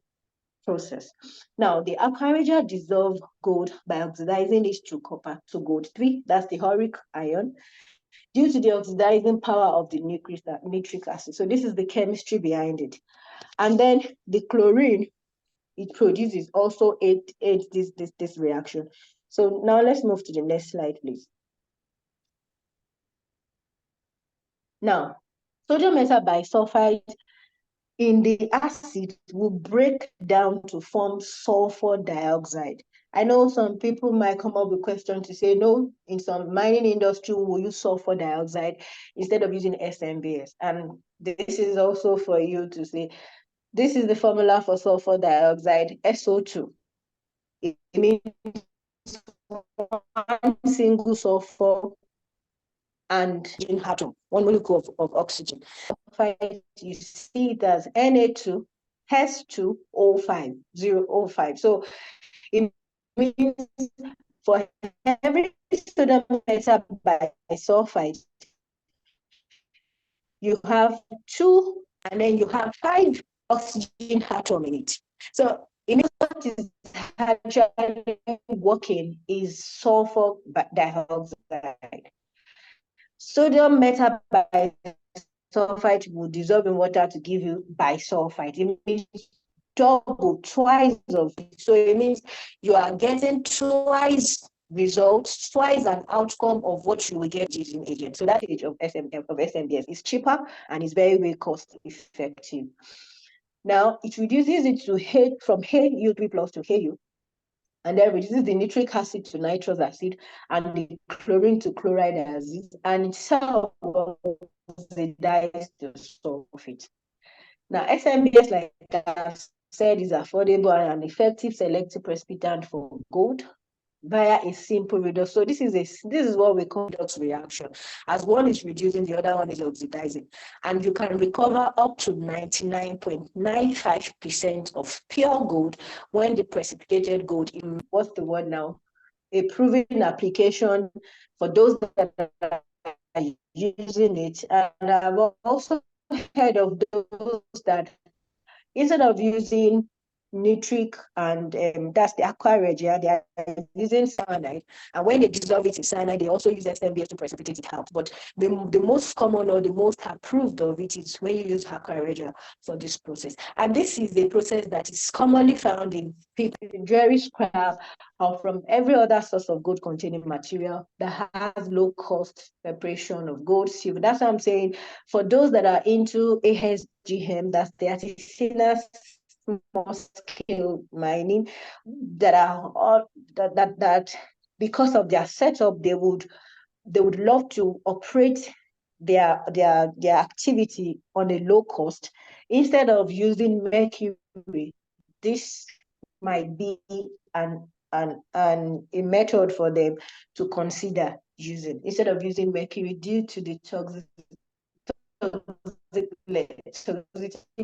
process. Now, the Aqua regia dissolve gold by oxidizing it to copper to gold 3, that's the auric ion, due to the oxidizing power of the nitric acid. So this is the chemistry behind it. And then the chlorine it produces also aids this reaction. So now let's move to the next slide, please. Now, sodium metabisulfite in the acid will break down to form sulfur dioxide. I know some people might come up with questions to say, no, in some mining industry, we'll use sulfur dioxide instead of using SMBS. And this is also for you to say, this is the formula for sulfur dioxide, SO2. It means one single sulfur and atom, one molecule of oxygen. You see it as Na2 S2O5, So it means for every sodium metabisulfite, you have 2 and then you have 5 oxygen atom in it. So in what is actually working is sulfur dioxide. Sodium metabisulfite will dissolve in water to give you bisulfite. It means double, twice of it. So it means you are getting twice results, twice an outcome of what you will get using agent. So that stage of SMBS is cheaper and is very, very cost effective. Now it reduces it to from HU3+ to HU, and then reduces the nitric acid to nitrous acid and the chlorine to chloride acid, and itself oxidizes to sulfate. Now, SMBS, like I said, is affordable and an effective selective precipitant for gold via a simple redox. So this is what we call redox reaction. As one is reducing, the other one is oxidizing, and you can recover up to 99.95% of pure gold when the precipitated gold in what's the word now? A proven application for those that are using it. And I've also heard of those that instead of using nitric and that's the Aqua regia, they are using cyanide, and when they dissolve it in cyanide, they also use SMBS to precipitate it out. But the most common or the most approved of it is when you use Aqua regia for this process. And this is a process that is commonly found in people in jewelry scrap or from every other source of gold containing material that has low cost preparation of gold, silver. That's what I'm saying. For those that are into ASGM, that's the artisanal small scale mining, that are all that because of their setup, they would love to operate their activity on a low cost instead of using mercury. This might be a method for them to consider using instead of using mercury due to the toxicity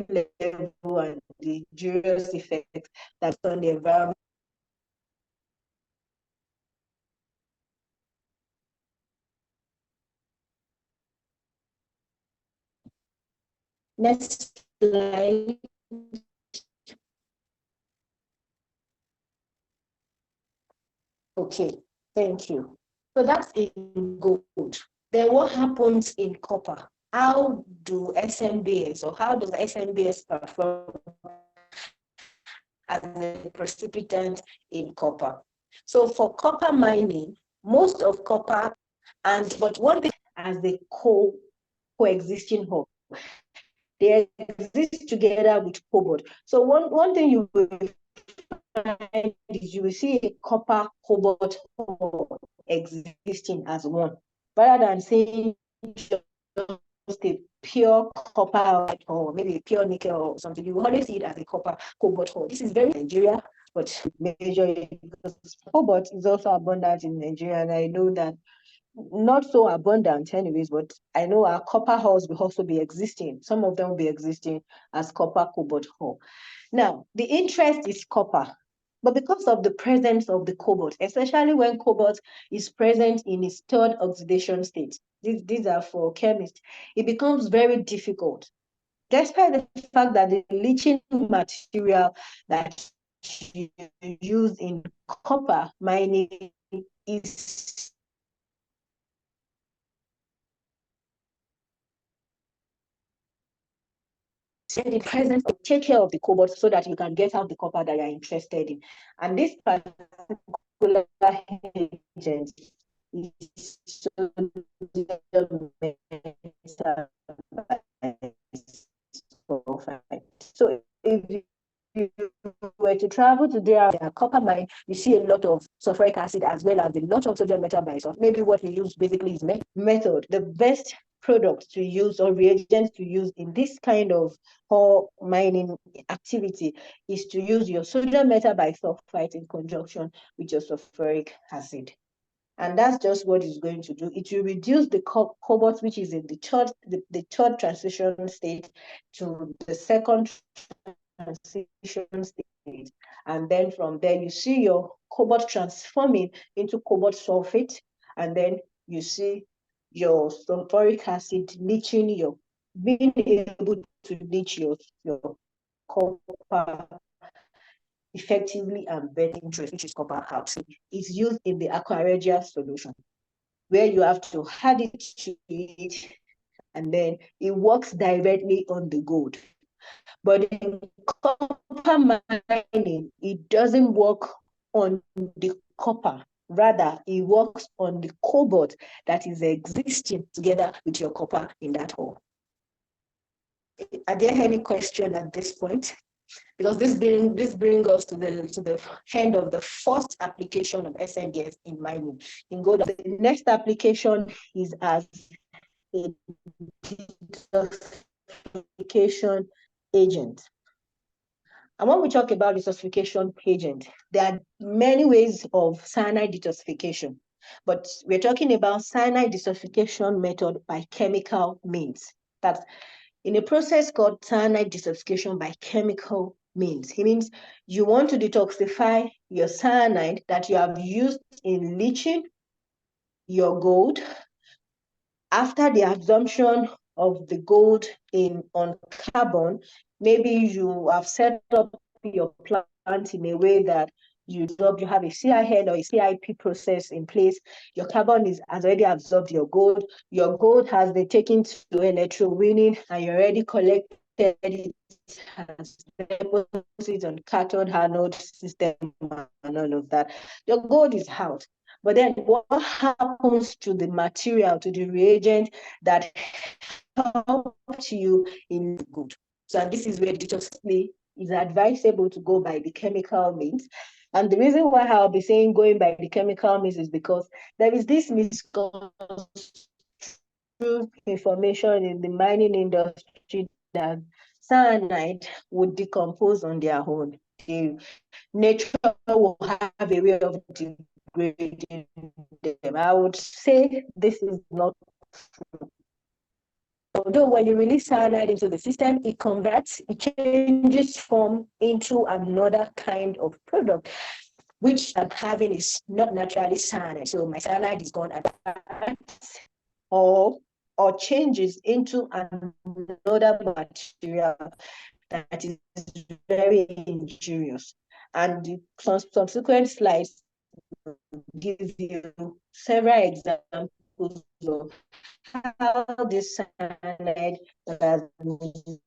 level and the injurious effect that's on the environment. Next slide. Okay, thank you. So that's in gold. Then what happens in copper? How do SMBS or how does SMBS perform as a precipitant in copper? So for copper mining, most of copper, but one thing as the coexisting hub, they exist together with cobalt. So one thing you will find is you will see a copper cobalt existing as one, rather than saying a pure copper or maybe pure nickel or something, you will always see it as a copper cobalt ore. This is very Nigeria, but majorly because cobalt is also abundant in Nigeria, and I know that not so abundant anyways, but I know our copper ores will also be existing. Some of them will be existing as copper cobalt ore. Now, the interest is copper, but because of the presence of the cobalt, especially when cobalt is present in its third oxidation state, these are for chemists, it becomes very difficult. Despite the fact that the leaching material that you use in copper mining is in presence to take care of the cobalt so that you can get out the copper that you're interested in. And this particular agent is sodium metabisulfite. So if you were to travel to their copper mine, you see a lot of sulfuric acid as well as a lot of sodium metabisulfite. Maybe what we use basically is method. The best product to use or reagents to use in this kind of ore mining activity is to use your sodium metabisulfite in conjunction with your sulfuric acid. And that's just what it's going to do. It will reduce the cobalt, which is in the third transition state, to the second transition state. And then from there, you see your cobalt transforming into cobalt sulfate. And then you see your sulfuric acid leaching being able to leach your copper effectively and better interest, which is copper out. It's used in the Aqua regia solution, where you have to add it to it, and then it works directly on the gold. But in copper mining, it doesn't work on the copper. Rather, it works on the cobalt that is existing together with your copper in that hole. Are there any questions at this point? Because this brings us to the end of the first application of SMBS in mining. In gold, the next application is as a detoxification agent. And when we talk about detoxification agent, there are many ways of cyanide detoxification, but we're talking about cyanide detoxification method by chemical means. That's in a process called cyanide detoxification by chemical means. It means you want to detoxify your cyanide that you have used in leaching your gold. After the absorption of the gold on carbon, maybe you have set up your plant in a way that you have a CIN or a CIP process in place. Your carbon has already absorbed your gold. Your gold has been taken to electrowinning, and you already collected it, has deposited on cathode anode system and all of that. Your gold is out. But then what happens to the material, to the reagent that helps you in good? So this is where detoxify is advisable to go by the chemical means. And the reason why I'll be saying going by the chemical means is because there is this misconstrued information in the mining industry that cyanide would decompose on their own. Nature will have a way of degrading them. I would say this is not true. Although when you release cyanide into the system, it changes form into another kind of product, which I'm having is not naturally cyanide. So my cyanide is gone or changes into another material that is very injurious. And the subsequent slides give you several examples of how this cyanide has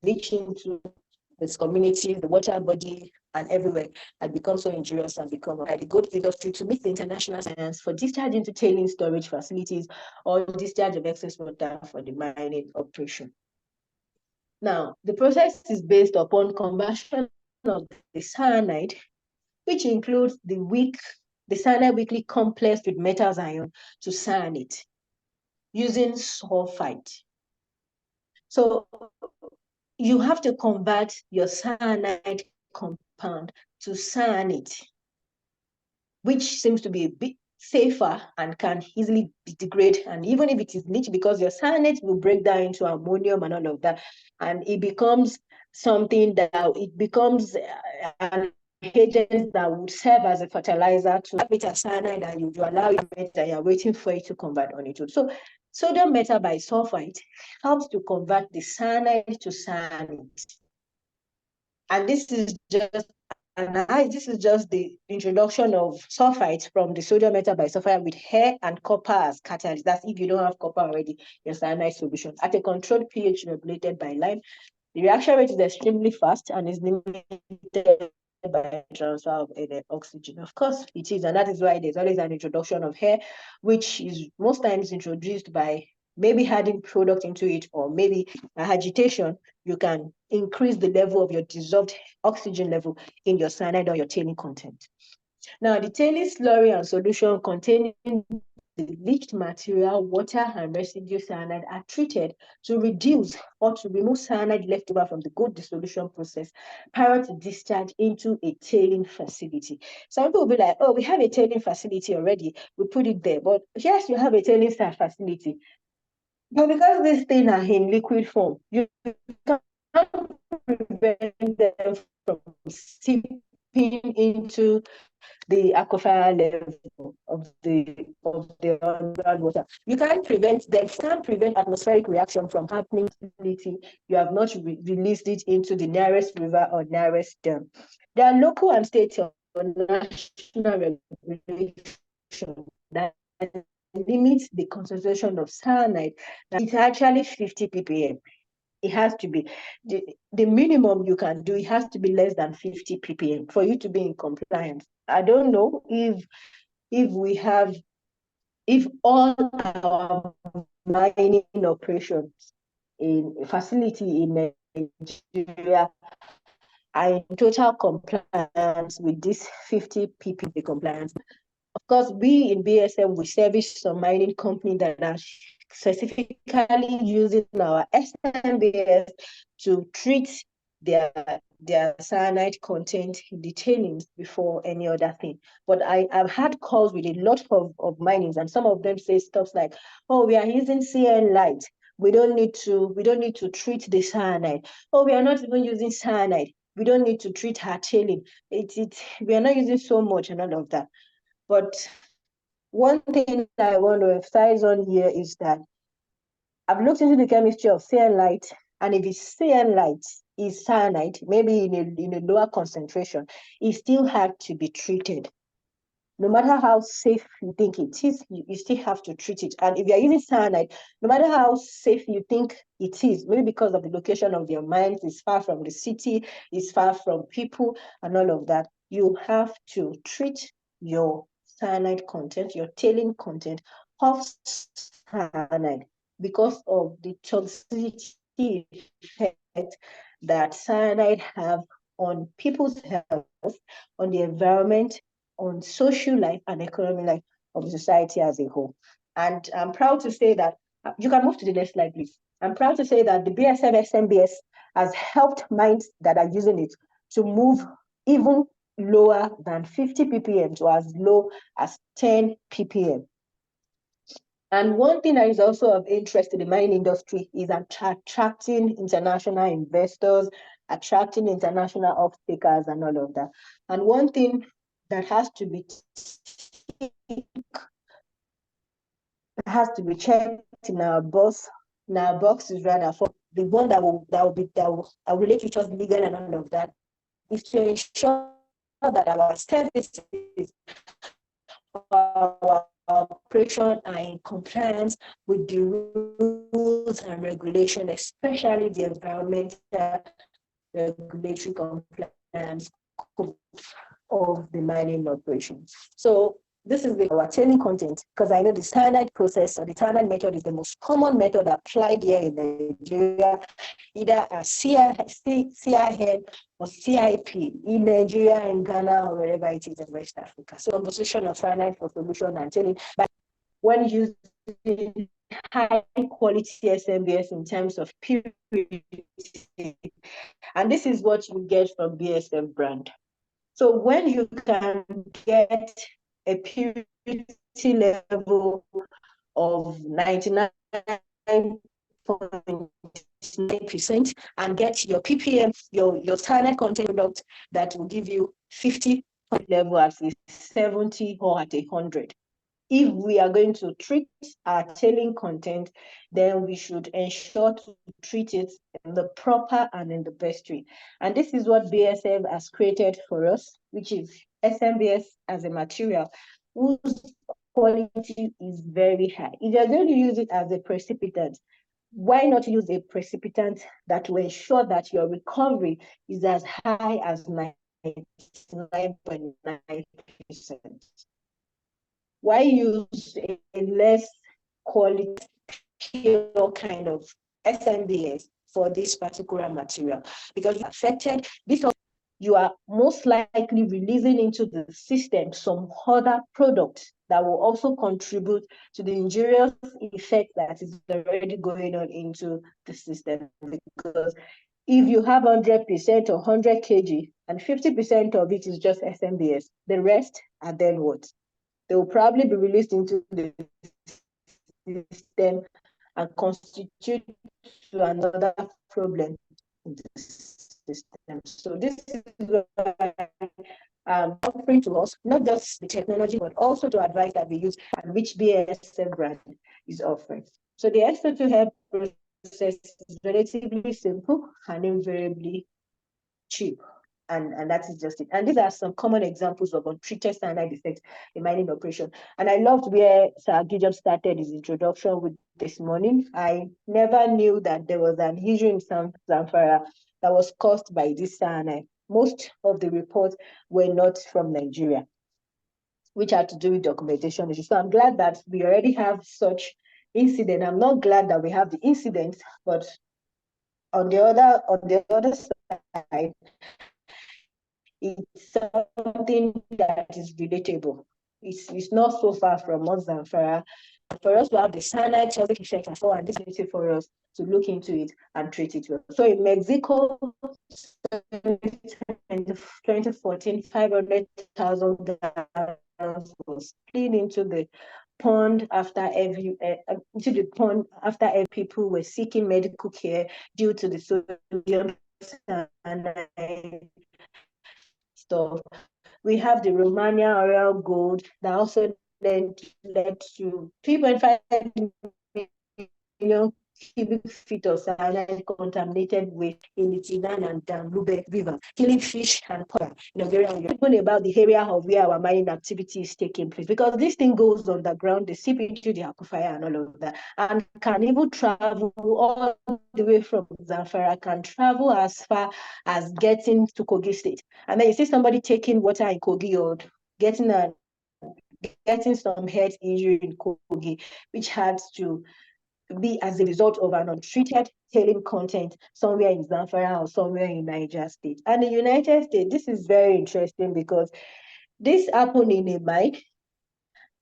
reached into this community, the water body, and everywhere, and become so injurious and become the gold industry to meet the international standards for discharge into tailings storage facilities or discharge of excess water for the mining operation. Now, the process is based upon combustion of the cyanide, which includes the cyanide weakly complex with metals ion to cyanate using sulfite. So you have to convert your cyanide compound to cyanide, which seems to be a bit safer and can easily degrade. And even if it is leached, because your cyanide will break down into ammonium and all of that, and it becomes something that it becomes an agent that would serve as a fertilizer to have it as cyanide, and you allow it and you're waiting for it to convert on it. So sodium metabisulfite helps to convert the cyanide to cyanide. And this is just the introduction of sulfite from the sodium metabisulfite with hair and copper as catalyst. That's if you don't have copper already, your cyanide solution. At a controlled pH regulated by lime, the reaction rate is extremely fast and is limited by transfer of oxygen. Of course, it is, and that is why there's always an introduction of hair, which is most times introduced by maybe adding product into it, or maybe agitation. You can increase the level of your dissolved oxygen level in your cyanide or your tailing content. Now, the tailing slurry and solution containing the leached material, water, and residue cyanide are treated to reduce or to remove cyanide left over from the good dissolution process prior to discharge into a tailing facility. Some people will be like, oh, we have a tailing facility already, we put it there. But yes, you have a tailing facility. But because these things are in liquid form, you can't prevent them from seeping into the aquifer level of the groundwater. You can't prevent atmospheric reaction from happening. You have not released it into the nearest river or nearest dam. There are local and state or national regulations that limits the concentration of cyanide. It's actually 50 ppm. It has to be the minimum you can do. It has to be less than 50 ppm for you to be in compliance. I don't know if all our mining operations in a facility in Nigeria are in total compliance with this 50 ppm compliance. Of course, we in BSM, we service some mining company that are specifically using our SMBS to treat their cyanide content in the tailings before any other thing. But I've had calls with a lot of minings, and some of them say stuff like, oh, we are using CN light. We don't need to treat the cyanide. Oh, we are not even using cyanide. We don't need to treat our tailing. We are not using so much and all of that. But one thing that I want to emphasize on here is that I've looked into the chemistry of CN light, and if it's CN light is cyanide, maybe in a lower concentration, it still had to be treated. No matter how safe you think it is, you still have to treat it. And if you're using cyanide, no matter how safe you think it is, maybe because of the location of your mines, it's far from the city, it's far from people and all of that, you have to treat your cyanide content, your tailing content of cyanide, because of the toxicity effect that cyanide have on people's health, on the environment, on social life and economic life of the society as a whole. And I'm proud to say that, you can move to the next slide, please. I'm proud to say that the BSM SMBS has helped mines that are using it to move even lower than 50 ppm to as low as 10 ppm. And one thing that is also of interest to the mining industry is attracting international investors, attracting international off-takers and all of that. And one thing that has to be checked in our box is rather for the one that will relate to just legal and all of that, is to ensure that our services, our operation are in compliance with the rules and regulation, especially the environmental regulatory compliance of the mining operations. So this is our tailing content, because I know the standard process or the standard method is the most common method applied here in Nigeria, either a CIN or CIP in Nigeria, in Ghana, or wherever it is in West Africa. So composition of cyanide for solution and tailing. But when used high quality SMBS in terms of purity. And this is what you get from BASF brand. So when you can get a purity level of 99.9% and get your ppm, your cyanide content product that will give you 50 level at 70 or at 100. If we are going to treat our tailing content, then we should ensure to treat it in the proper and in the best way. And this is what BASF has created for us, which is SMBS as a material whose quality is very high. If you're going to use it as a precipitant, why not use a precipitant that will ensure that your recovery is as high as 99.9%? Why use a less quality, pure kind of SMBS for this particular material? Because you're affected, because you are most likely releasing into the system some other products that will also contribute to the injurious effect that is already going on into the system. Because if you have 100% or 100 kg and 50% of it is just SMBS, the rest are then what? They will probably be released into the system and constitute to another problem in the system. So this is offering to us not just the technology, but also to advise that we use and which BASF brand is offering. So the SO2 process is relatively simple and invariably cheap. And that is just it. And these are some common examples of untreated cyanide defects in mining operation. And I loved where Sir Gideon started his introduction with this morning. I never knew that there was an issue in Zamfara that was caused by this cyanide. Most of the reports were not from Nigeria, which had to do with documentation issues. So I'm glad that we already have such incident. I'm not glad that we have the incident, but on the other side, it's something that is relatable. It's not so far from us than for us to have the cyanide toxic effect and so on. This is for us to look into it and treat it well. So in Mexico, 2014, 500,000 gallons was split into the pond after every people were seeking medical care due to the sodium cyanide stuff. We have the Romania Oil Gold that also led to 3.5 million cubic feet of cyanide contaminated waste in the Tinan and Danube River, killing fish and pond. Even about the area of where our mining activity is taking place, because this thing goes underground, they seep into the aquifer and all of that, and can even travel all the way from Zamfara, can travel as far as getting to Kogi State. And then you see somebody taking water in Kogi or getting some health injury in Kogi, which had to be as a result of an untreated tailing content somewhere in Zamfara or somewhere in Niger State. And the United States, this is very interesting because this happened in a mine,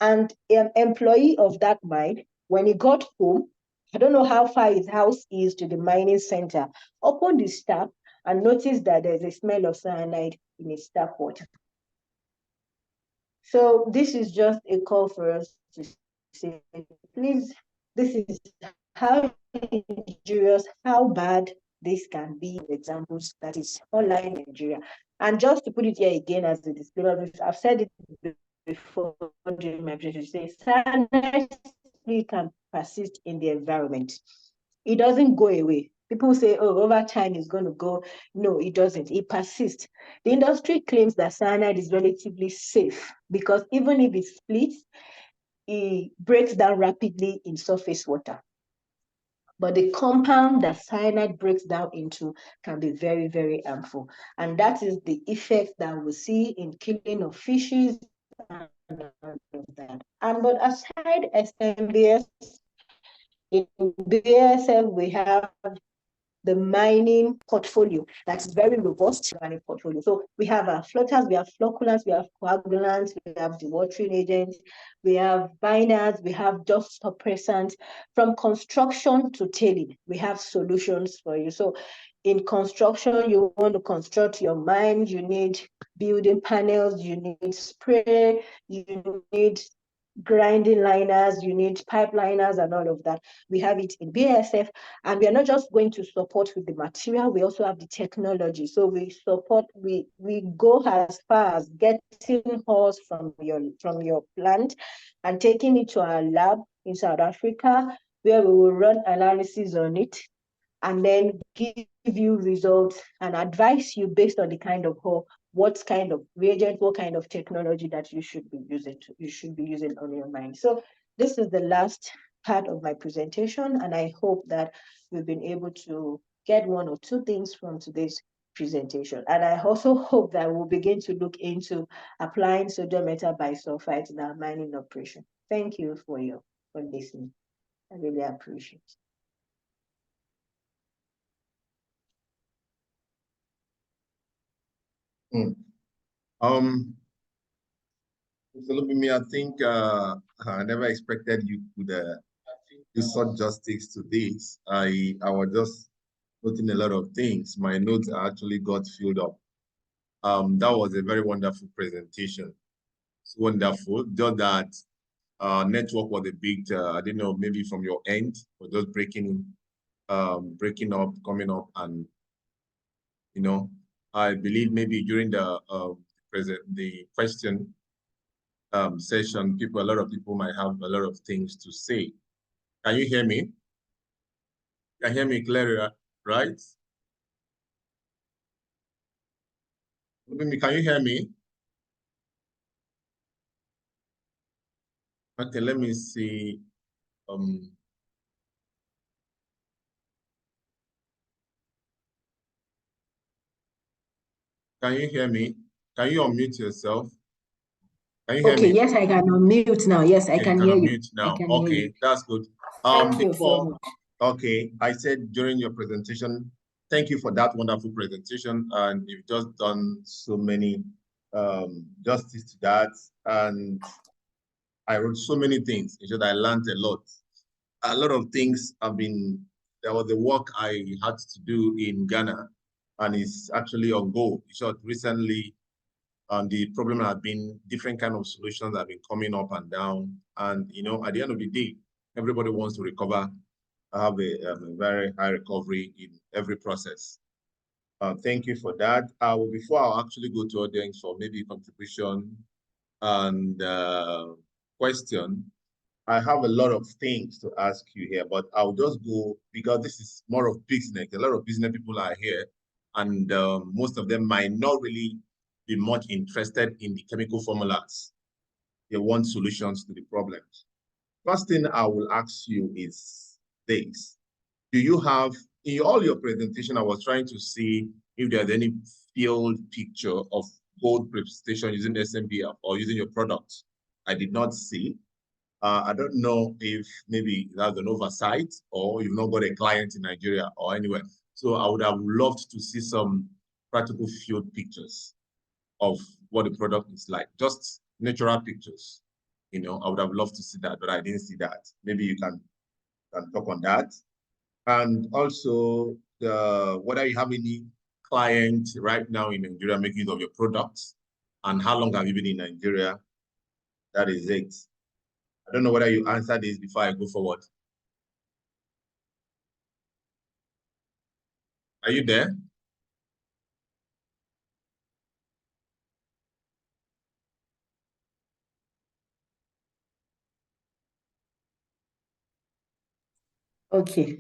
and an employee of that mine, when he got home, I don't know how far his house is to the mining center, opened his tap and noticed that there's a smell of cyanide in his tap water. So this is just a call for us to say, please, this is how injurious, how bad this can be. Examples that is online in Nigeria. And just to put it here again as a disclaimer, I've said it before during my presentation, cyanide can persist in the environment. It doesn't go away. People say, oh, over time it's going to go. No, it doesn't. It persists. The industry claims that cyanide is relatively safe because even if it splits, it breaks down rapidly in surface water. But the compound that cyanide breaks down into can be very, very harmful. And that is the effect that we see in killing of fishes and all of that. But aside SMBS, in BASF, we have the mining portfolio that's very robust mining portfolio. So we have our floaters, we have flocculants, we have coagulants, we have dewatering agents, we have binders, we have dust suppressants. From construction to tailing, we have solutions for you. So in construction, you want to construct your mine, you need building panels, you need spray, you need grinding liners, you need pipeliners and all of that. We have it in BASF, and we are not just going to support with the material, we also have the technology. So we support, we go as far as getting ores from your plant and taking it to our lab in South Africa, where we will run analysis on it and then give you results and advise you based on the kind of ore, what kind of reagent, what kind of technology that you should be using on your mine. So this is the last part of my presentation, and I hope that we've been able to get one or two things from today's presentation. And I also hope that we'll begin to look into applying sodium metabisulfite in our mining operation. Thank you for listening. I really appreciate it. Look at me, I think I never expected you could do such justice to this. I was just noting a lot of things. My notes actually got filled up. That was a very wonderful presentation. It's wonderful. Just that network was a bit, I don't know, maybe from your end, or just breaking up, coming up, and you know, I believe maybe during the question session, a lot of people might have a lot of things to say. Can you hear me? Can you hear me clearly, right? Can you hear me? Okay, let me see. Can you hear me? Can you unmute yourself? Can you hear me? Yes, I can unmute now. Yes, I can hear you. Now. Okay, that's good. Thank you so much. Okay, I said during your presentation, thank you for that wonderful presentation, and you've just done so many justice to that, and I wrote so many things. In short, I learned a lot. A lot of things there was the work I had to do in Ghana, and it's actually on go. In short, recently, the problem has been different kind of solutions that have been coming up and down. And, you know, at the end of the day, everybody wants to recover, have a very high recovery in every process. Thank you for that. Before I actually go to audience for maybe contribution and question, I have a lot of things to ask you here, but I'll just go because this is more of business. A lot of business people are here, and most of them might not really be much interested in the chemical formulas. They want solutions to the problems. First thing I will ask you is this. Do you have, in all your presentation, I was trying to see if there's any field picture of gold precipitation using SMBS or using your product. I did not see. I don't know if maybe that's an oversight or you've not got a client in Nigeria or anywhere. So I would have loved to see some practical field pictures of what the product is like, just natural pictures. You know, I would have loved to see that, but I didn't see that. Maybe you can talk on that. And also, whether you have any clients right now in Nigeria making use of your products, and how long have you been in Nigeria? That is it. I don't know whether you answer this before I go forward. Are you there? Okay.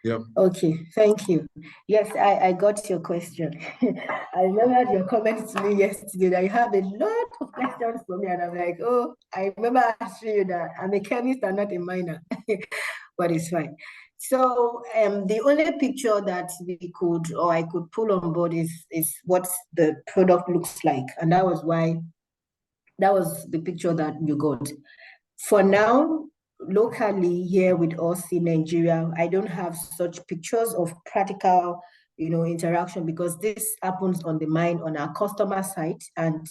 Yep. Okay, thank you. Yes, I got your question. I remembered your comment to me yesterday that you have a lot of questions for me, and I'm like, oh, I remember asking you that I'm a chemist and not a miner, but it's fine. So the only picture that I could pull on board is what the product looks like, and that was the picture that you got. For now, locally here with us in Nigeria, I don't have such pictures of practical, interaction, because this happens on the mine on our customer site, and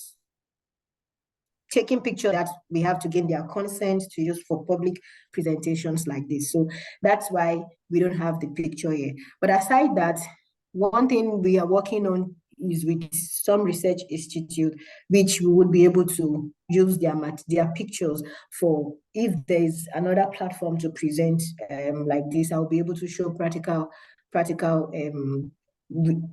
taking pictures that we have to gain their consent to use for public presentations like this. So that's why we don't have the picture here. But aside that, one thing we are working on is with some research institute, which we would be able to use their pictures for, if there's another platform to present like this, I'll be able to show practical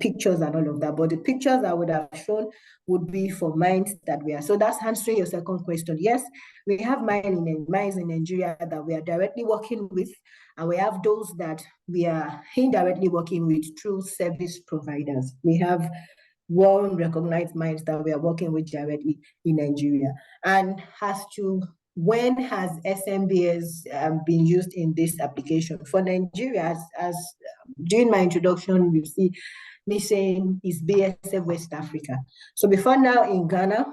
pictures and all of that. But the pictures I would have shown would be for mines that we are. So that's answering your second question. Yes, we have mines in Nigeria that we are directly working with, and we have those that we are indirectly working with through service providers. We have one recognized mines that we are working with directly in Nigeria. And as to when has SMBS been used in this application? For Nigeria, as during my introduction, you see me saying is BSF West Africa. So before now in Ghana,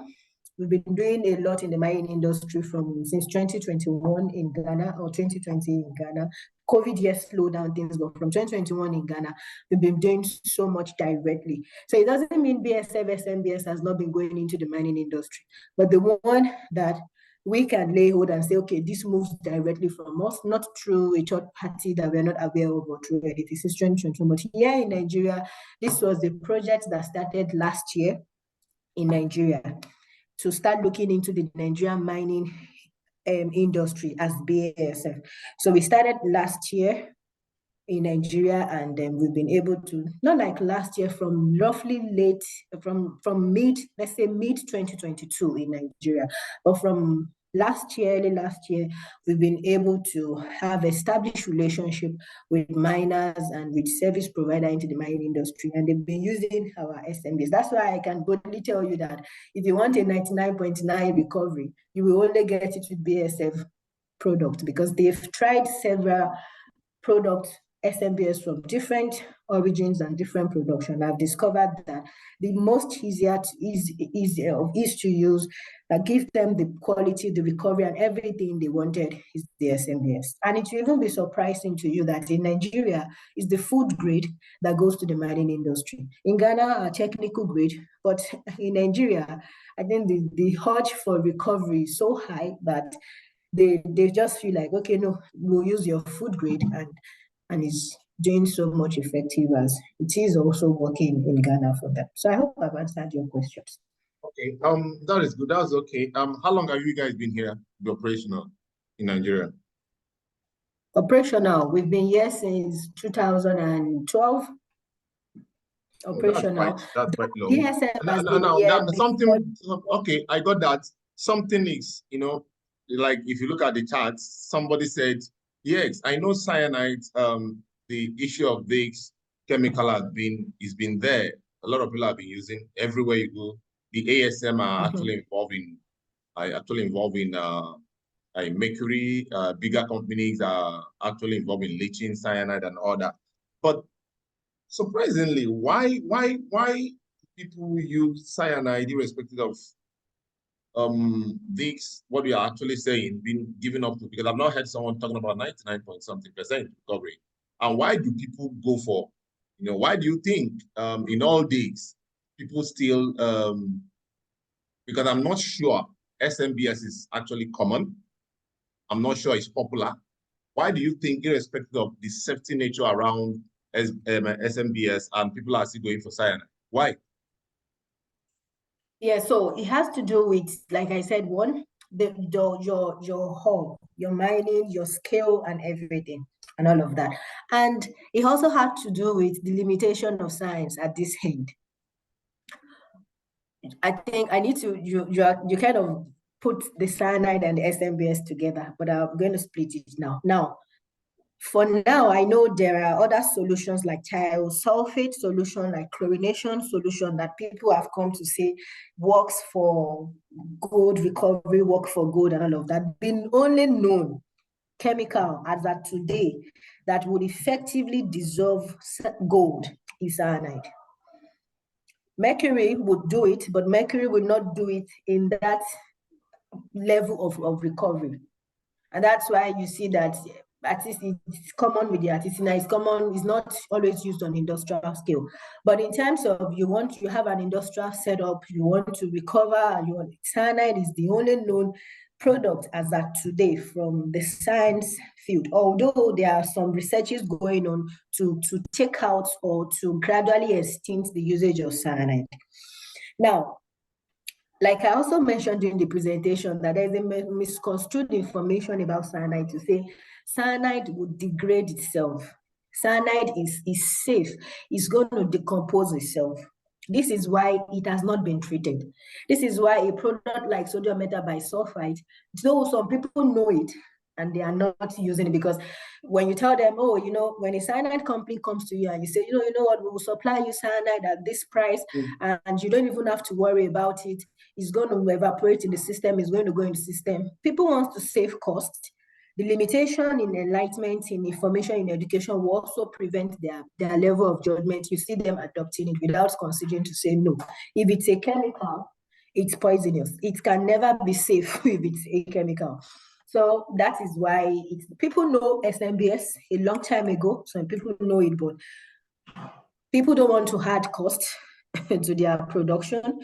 we've been doing a lot in the mining industry since 2021 in Ghana, or 2020 in Ghana. COVID year slowed down things, but from 2021 in Ghana, we've been doing so much directly. So it doesn't mean BSF, SMBS has not been going into the mining industry, but the one that we can lay hold and say, okay, this moves directly from us, not through a third party that we're not aware of, or through anything. This is 2021. But here in Nigeria, this was the project that started last year in Nigeria to start looking into the Nigerian mining industry as BASF. So we started last year in Nigeria, and we've been able to, not like last year, from roughly let's say mid 2022 in Nigeria, but from early last year, we've been able to have established relationship with miners and with service provider into the mining industry, and they've been using our SMBs. That's why I can boldly tell you that if you want a 99.9 recovery, you will only get it with BASF product, because they've tried several products, SMBS, from different origins and different production. I've discovered that the most easy to use, that gives them the quality, the recovery, and everything they wanted is the SMBS. And it will even be surprising to you that in Nigeria, it's the food grade that goes to the mining industry. In Ghana, a technical grade, but in Nigeria, I think the urge for recovery is so high that they just feel like, okay, no, we'll use your food grade, and it's doing so much effective as it is also working in Ghana for them. So I hope I've answered your questions. Okay, that is good. That's okay. How long have you guys been here, be operational in Nigeria? Operational, we've been here since 2012. Operational. That's quite long. Okay, I got that. Something is, like if you look at the charts, somebody said, yes, I know cyanide, the issue of this chemical has been there. A lot of people have been using everywhere you go. The ASM are actually involved in mercury. Bigger companies are actually involved in leaching cyanide and all that. But surprisingly, why people use cyanide irrespective of this, what we are actually saying, being given up to? Because I've not heard someone talking about 99.something% recovery. And why do people go for, why do you think in all these people still, because I'm not sure SMBS is actually common. I'm not sure it's popular. Why do you think, irrespective of the safety nature around SMBS, and people are still going for cyanide? Why? Yeah, so it has to do with, like I said, one, your home, your mining, your scale, and everything, and all of that. And it also had to do with the limitation of science at this end. I think I need to, you kind of put the cyanide and the SMBS together, but I'm going to split it now. Now, for now, I know there are other solutions like sulfate solution, like chlorination solution that people have come to say works for gold recovery, work for gold, and all of that. Been only known chemical as at today that would effectively dissolve gold is cyanide. Mercury would do it, but mercury will not do it in that level of recovery. And that's why you see that it's common with the artisanal, it's common, it's not always used on industrial scale. But in terms of you have an industrial setup, you want to recover, cyanide is the only known product as at today from the science field, although there are some researches going on to take out or to gradually extinct the usage of cyanide. Now, like I also mentioned during the presentation, that there's a misconstrued information about cyanide to say cyanide would degrade itself. Cyanide is safe. It's going to decompose itself. This is why it has not been treated. This is why a product like sodium metabisulfite, though some people know it, and they are not using it, because when you tell them, oh, when a cyanide company comes to you and you say, you know what, we will supply you cyanide at this price, and you don't even have to worry about it. It's going to evaporate in the system. It's going to go in the system. People want to save cost. The limitation in enlightenment, in information, in education will also prevent their level of judgment. You see them adopting it without considering to say no. If it's a chemical, it's poisonous. It can never be safe if it's a chemical. So that is why people know SMBS a long time ago. Some people know it, but people don't want to add cost to their production,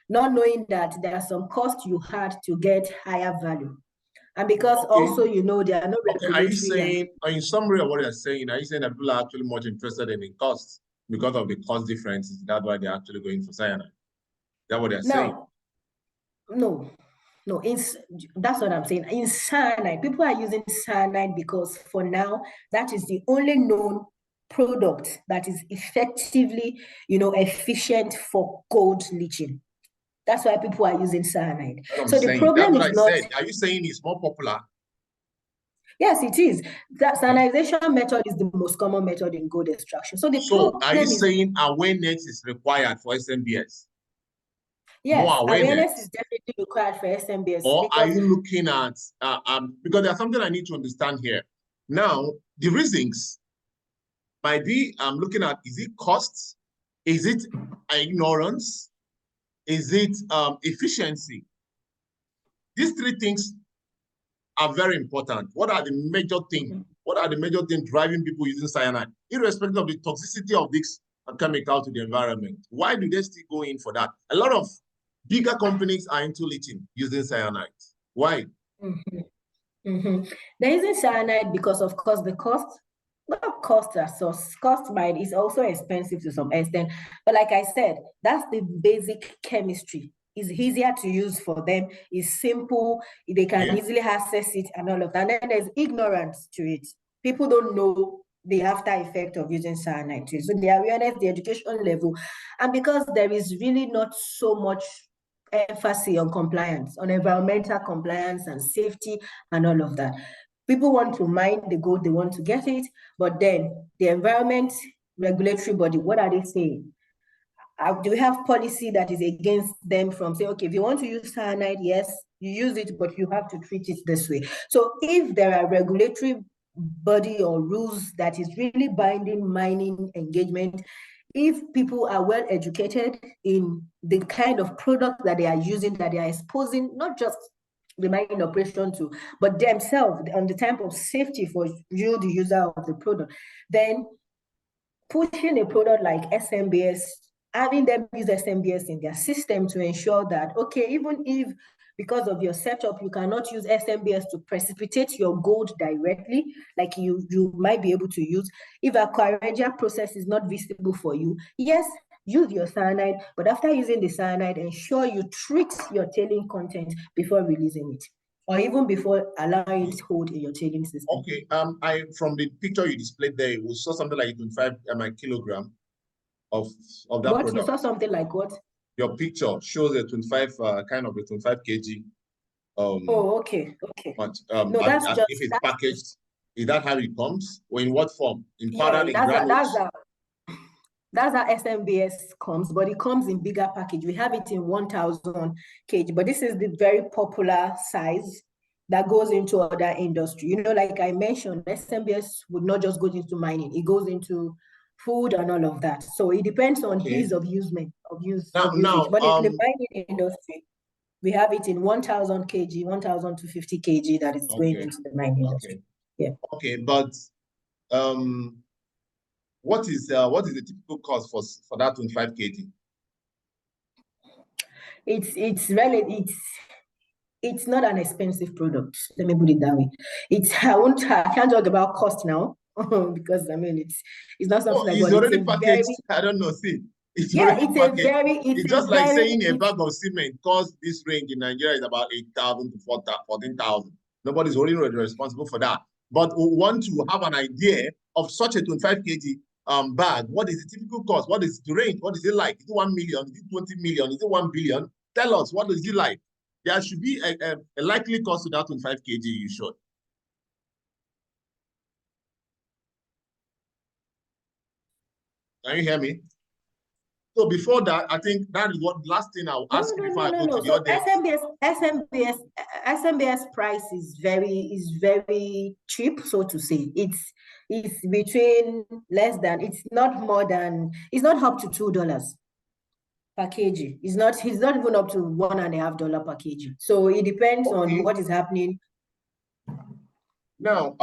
not knowing that there are some costs you had to get higher value. And because also, there are no regulatory. Are you saying, in summary of what you're saying, are you saying that people are actually much interested in costs because of the cost differences? That's why they're actually going for cyanide. Is that what they're saying? No, that's what I'm saying. In cyanide, people are using cyanide because for now, that is the only known product that is effectively, efficient for gold leaching. That's why people are using cyanide. So the problem is not. Are you saying it's more popular? Yes, it is. That cyanidization method is the most common method in gold extraction. So are you saying awareness is required for SMBS? Yes, awareness is definitely required for SMBS. Or are you looking at, because there's something I need to understand here. Now, the reasons might be, I'm looking at, is it cost? Is it ignorance? Is it efficiency? These three things are very important. What are the major things? What are the major things driving people using cyanide, irrespective of the toxicity of this chemical to the environment? Why do they still go in for that? A lot of bigger companies are into leaching using cyanide. Why? They're using cyanide because, of course, the cost. Not cost as source. Cost is also expensive to some extent. But like I said, that's the basic chemistry. It's easier to use for them. It's simple. They can easily access it and all of that. And then there's ignorance to it. People don't know the after effect of using cyanide too. So the awareness, the education level, and because there is really not so much emphasis on compliance, on environmental compliance and safety and all of that. People want to mine the gold, they want to get it, but then the environment regulatory body, what are they saying? Do we have policy that is against them from saying, okay, if you want to use cyanide, yes, you use it, but you have to treat it this way. So if there are regulatory body or rules that is really binding mining engagement, if people are well educated in the kind of product that they are using, that they are exposing, not just the mining operation to, but themselves on the type of safety for you, the user of the product, then pushing a product like SMBS, having them use SMBS in their system to ensure that, okay, even if because of your setup, you cannot use SMBS to precipitate your gold directly, like you might be able to use. If a regia process is not visible for you, yes, use your cyanide, but after using the cyanide, ensure you treat your tailing content before releasing it, or even before allowing it to hold in your tailing system. Okay, from the picture you displayed there, we saw something like 25 kilogram of that product. You saw something like what? Your picture shows a 25 kind of a 25 kg. Okay. But no, that's just if it's packaged. Is that how it comes, or in what form? In powder, in granules? That's how SMBS comes, but it comes in bigger package. We have it in 1,000 kg, but this is the very popular size that goes into other industry. Like I mentioned, SMBS would not just go into mining; it goes into food and all of that. So it depends on ease of use. But in the mining industry, We have it in 1,000 kg, 1,250 kg that is going into the mining industry. Yeah. Okay, but what is the typical cost for that 25 kg? It's not an expensive product. Let me put it that way. I can't talk about cost now because I mean it's not something like it's already packaged. I don't know. See, it's just like saying a bag of cement costs this range in Nigeria is about 8,000 to 14,000. Nobody's really responsible for that. But we want to have an idea of such a 25 kg bag. What is the typical cost? What is the range? What is it like? Is it 1 million? Is it 20 million? Is it 1 billion? Tell us, what is it like? There should be a likely cost to that 25 kg you should. Can you hear me? So before that, I think that is what last thing I'll ask you before I go to the audience. SMBS price is very cheap, so to say. It's between less than, it's not up to $2 per kg. It's not even up to $1.50 per kg. So it depends on what is happening. Now,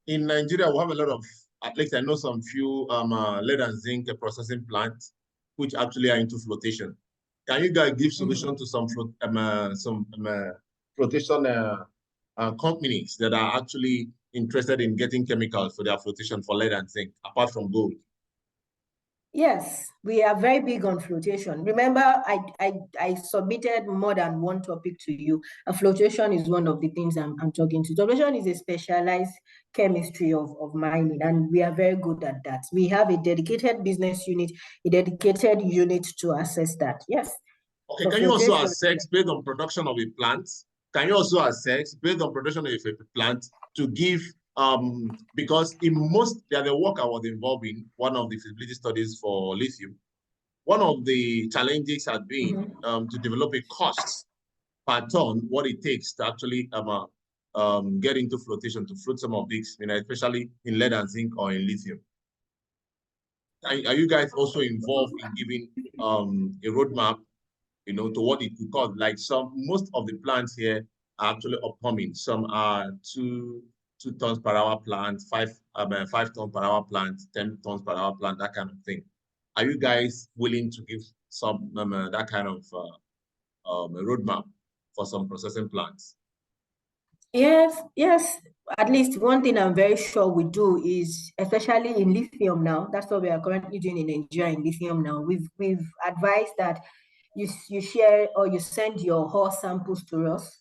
in Nigeria, we have a lot of, at least I know some few lead and zinc processing plants which actually are into flotation. Can you guys give solution to some flotation companies that are actually interested in getting chemicals for their flotation for lead and zinc, apart from gold? Yes, we are very big on flotation. Remember, I submitted more than one topic to you. Flotation is one of the things I'm talking to. Flotation is a specialized chemistry of mining, and we are very good at that. We have a dedicated business unit, a dedicated unit to assess that. Yes. Okay, can you also assess based on production of a plant? Can you also assess based on production of a plant to give because in the work I was involved in, one of the feasibility studies for lithium, one of the challenges has been to develop a cost per ton, what it takes to actually get into flotation, to float some of these, especially in lead and zinc or in lithium. Are you guys also involved in giving a roadmap, to what it could cost? Like most of the plants here are actually upcoming. Some are 2 tons per hour plant, 5 tons per hour plant, 10 tons per hour plant, that kind of thing. Are you guys willing to give some that kind of roadmap for some processing plants? Yes. At least one thing I'm very sure we do is, especially in lithium now, that's what we are currently doing in Nigeria in lithium now. We've advised that you share or you send your ore samples to us.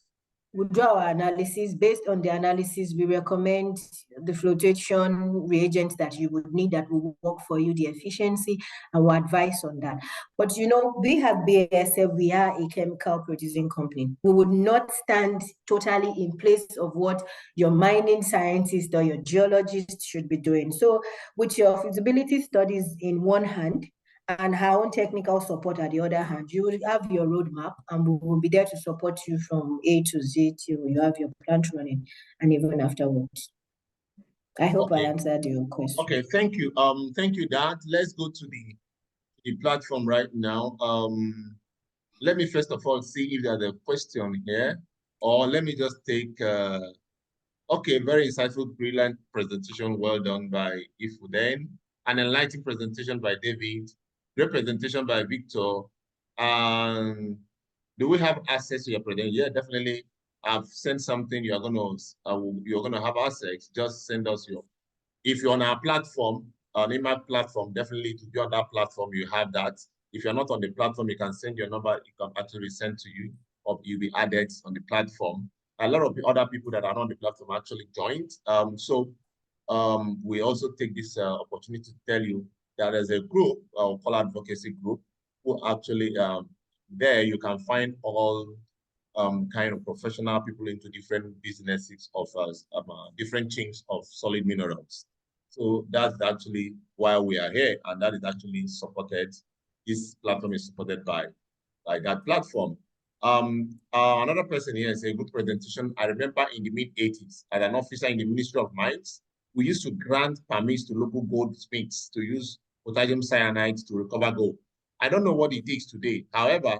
We do our analysis. Based on the analysis, we recommend the flotation reagents that you would need that will work for you, the efficiency, and we'll advise on that. But we have BASF, we are a chemical producing company. We would not stand totally in place of what your mining scientist or your geologist should be doing. So with your feasibility studies in one hand, and our own technical support at the other hand, you will have your roadmap, and we will be there to support you from A to Z till you have your plant running, and even afterwards. I hope I answered your question. Okay, thank you. Thank you, Dad. Let's go to the platform right now. Let me first of all see if there's a question here, or let me just take. Okay, very insightful, brilliant presentation. Well done by Ifuden. An enlightening presentation by David. Great presentation by Victor. Do we have access to your presentation? Yeah, definitely. I've sent something. You're gonna have access. Just send us your. If you're on our platform, on email platform, definitely to be on that platform, you have that. If you're not on the platform, you can send your number. It can actually send to you, or you'll be added on the platform. A lot of the other people that are on the platform actually joined. We also take this opportunity to tell you that there's a group, called advocacy group, who actually there you can find all kind of professional people into different businesses of different chains of solid minerals. So that's actually why we are here, and that is actually supported. This platform is supported by that platform. Another person here is a good presentation. I remember in the mid-80s, as an officer in the Ministry of Mines, we used to grant permits to local goldsmiths to use potassium cyanide to recover gold. I don't know what it takes today. However,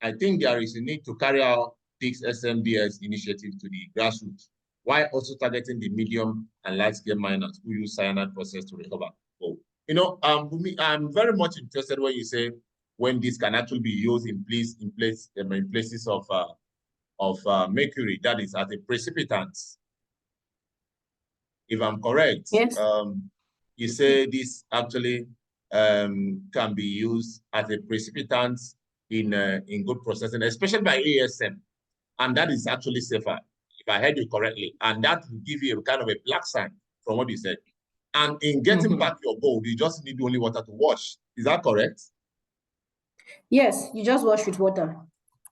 I think there is a need to carry out this SMBS initiative to the grassroots, while also targeting the medium and large-scale miners who use cyanide process to recover gold. You know, I'm very much interested when you say when this can actually be used in places of mercury, that is as a precipitant. If I'm correct, yes. You say this actually can be used as a precipitant in good processing, especially by ASM, and that is actually safer, if I heard you correctly, and that will give you a kind of a black sand from what you said. And in getting back your gold, you just need only water to wash. Is that correct? Yes, you just wash with water.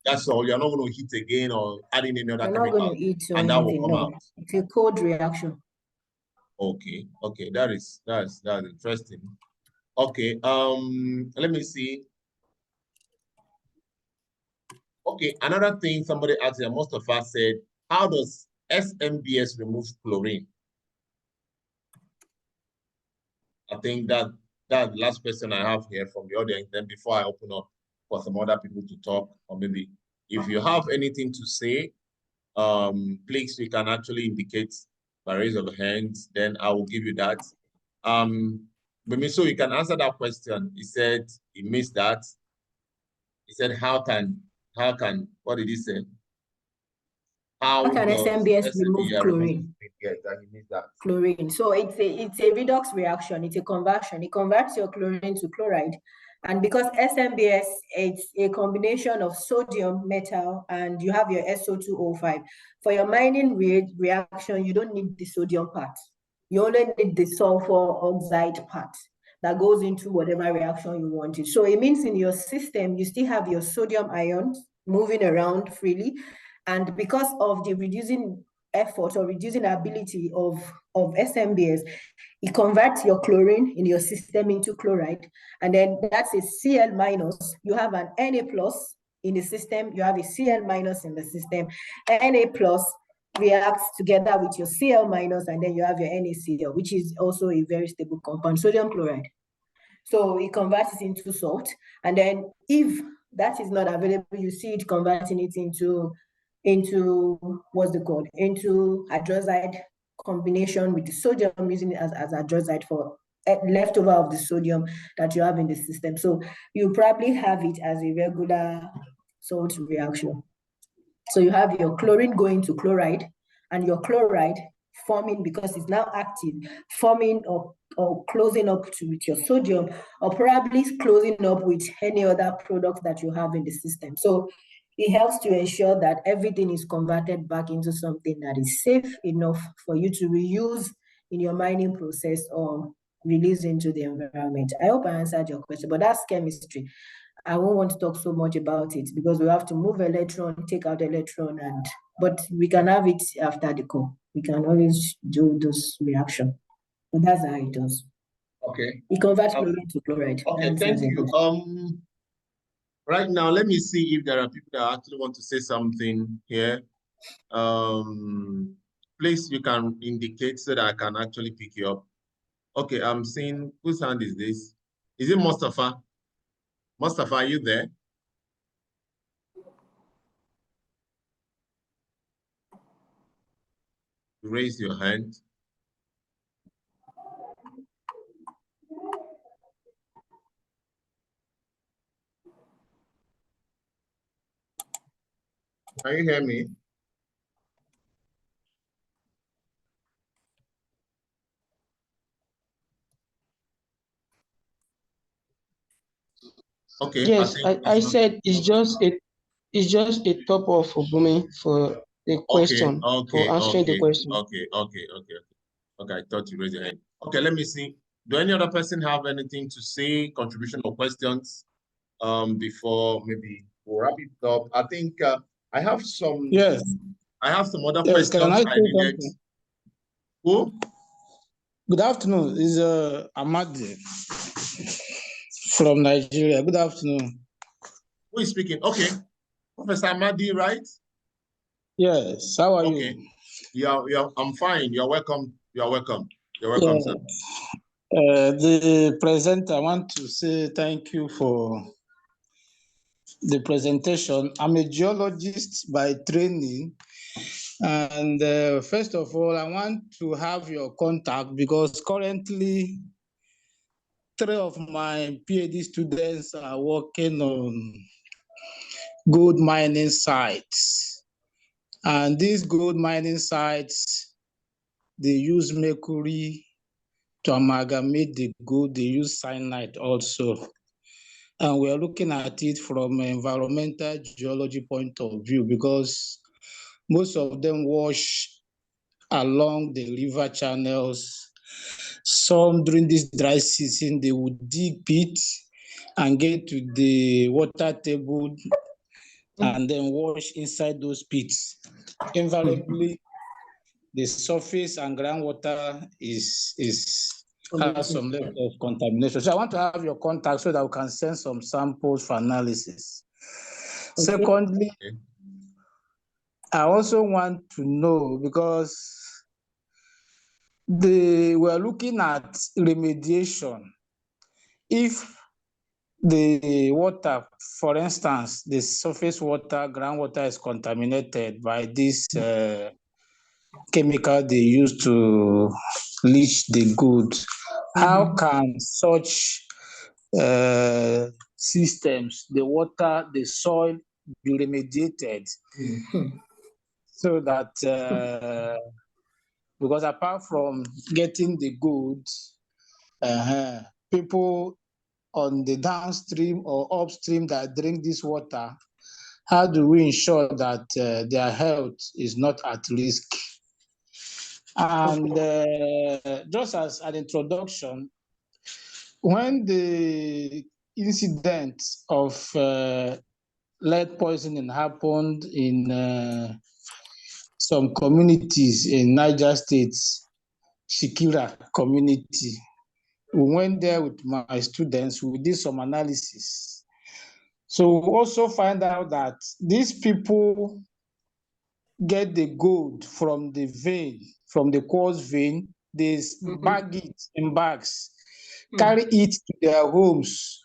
That's all. You're not going to heat again or adding any other You're chemical. not going to eat or and anything. That will come out. It's a cold reaction. Okay, that's interesting. Okay, let me see. Okay, another thing somebody asked, and most of us said, how does SMBS remove chlorine? I think that the last question I have here from the audience. Then before I open up for some other people to talk, or maybe if you have anything to say, please, you can actually indicate by raise of hands. Then I will give you that. But so you can answer that question. He said he missed that. He said, how can, what did he say? How can SMBS remove chlorine? Yes, that he missed that. Chlorine. So it's a redox reaction. It's a conversion. It converts your chlorine to chloride. And because SMBS, it's a combination of sodium, metal, and you have your SO2O5. For your mining reaction, you don't need the sodium part. You only need the sulfur oxide part that goes into whatever reaction you want it. So it means in your system, you still have your sodium ions moving around freely. And because of the reducing effort or reducing ability of SMBS, it converts your chlorine in your system into chloride. And then that's a Cl minus. You have an Na plus in the system. You have a Cl minus in the system. Na plus reacts together with your Cl minus, and then you have your NaCl, which is also a very stable compound, sodium chloride. So it converts it into salt. And then if that is not available, you see it converting it into what's it called? Into hydroxide combination with the sodium, using it as hydroxide for leftover of the sodium that you have in the system. So you probably have it as a regular salt reaction. So you have your chlorine going to chloride, and your chloride forming, because it's now active, forming or closing up with your sodium, or probably closing up with any other product that you have in the system. So it helps to ensure that everything is converted back into something that is safe enough for you to reuse in your mining process or release into the environment. I hope I answered your question, but that's chemistry. I won't want to talk so much about it because we have to move electron, take out electron, but we can have it after the call. We can always do this reaction. But that's how it does. Okay. It converts chlorine to chloride. Okay, thank you. Right now, let me see if there are people that actually want to say something here. Please, you can indicate so that I can actually pick you up. Okay, I'm seeing, whose hand is this? Is it Mustafa? Mustafa, are you there? Raise your hand. Can you hear me? Okay. Yes, I said it's just a top off for Bumi for the question, for answering the question. Okay, I thought you raised your hand. Okay, let me see. Do any other person have anything to say, contribution or questions before maybe we'll wrap it up? I think I have some. Yes. I have some other Yes, questions. can I say needed. something? Who? Good afternoon. It's Amadi from Nigeria. Good afternoon. Who is speaking? Okay. Professor Amadi, right? Yes. How are you? Yeah, I'm fine. You're welcome. You're welcome. You're welcome, sir. The presenter, I want to say thank you for the presentation. I'm a geologist by training. And first of all, I want to have your contact because currently 3 of my PhD students are working on gold mining sites. And these gold mining sites, they use mercury to amalgamate the gold. They use cyanide also. And we are looking at it from an environmental geology point of view because most of them wash along the river channels. Some during this dry season, they would dig pits and get to the water table and then wash inside those pits. Invariably, the surface and groundwater has some level of contamination. So I want to have your contact so that we can send some samples for analysis. Okay. Secondly, I also want to know because we're looking at remediation. If the water, for instance, the surface water, groundwater is contaminated by this chemical they use to leach the gold, how can such systems, the water, the soil, be remediated so that because apart from getting the gold, people on the downstream or upstream that drink this water, how do we ensure that their health is not at risk? And just as an introduction, when the incident of lead poisoning happened in some communities in Niger State, Shikira community, we went there with my students, we did some analysis. So we also find out that these people get the gold from the vein, from the quartz vein, they bag it in bags, carry it to their homes,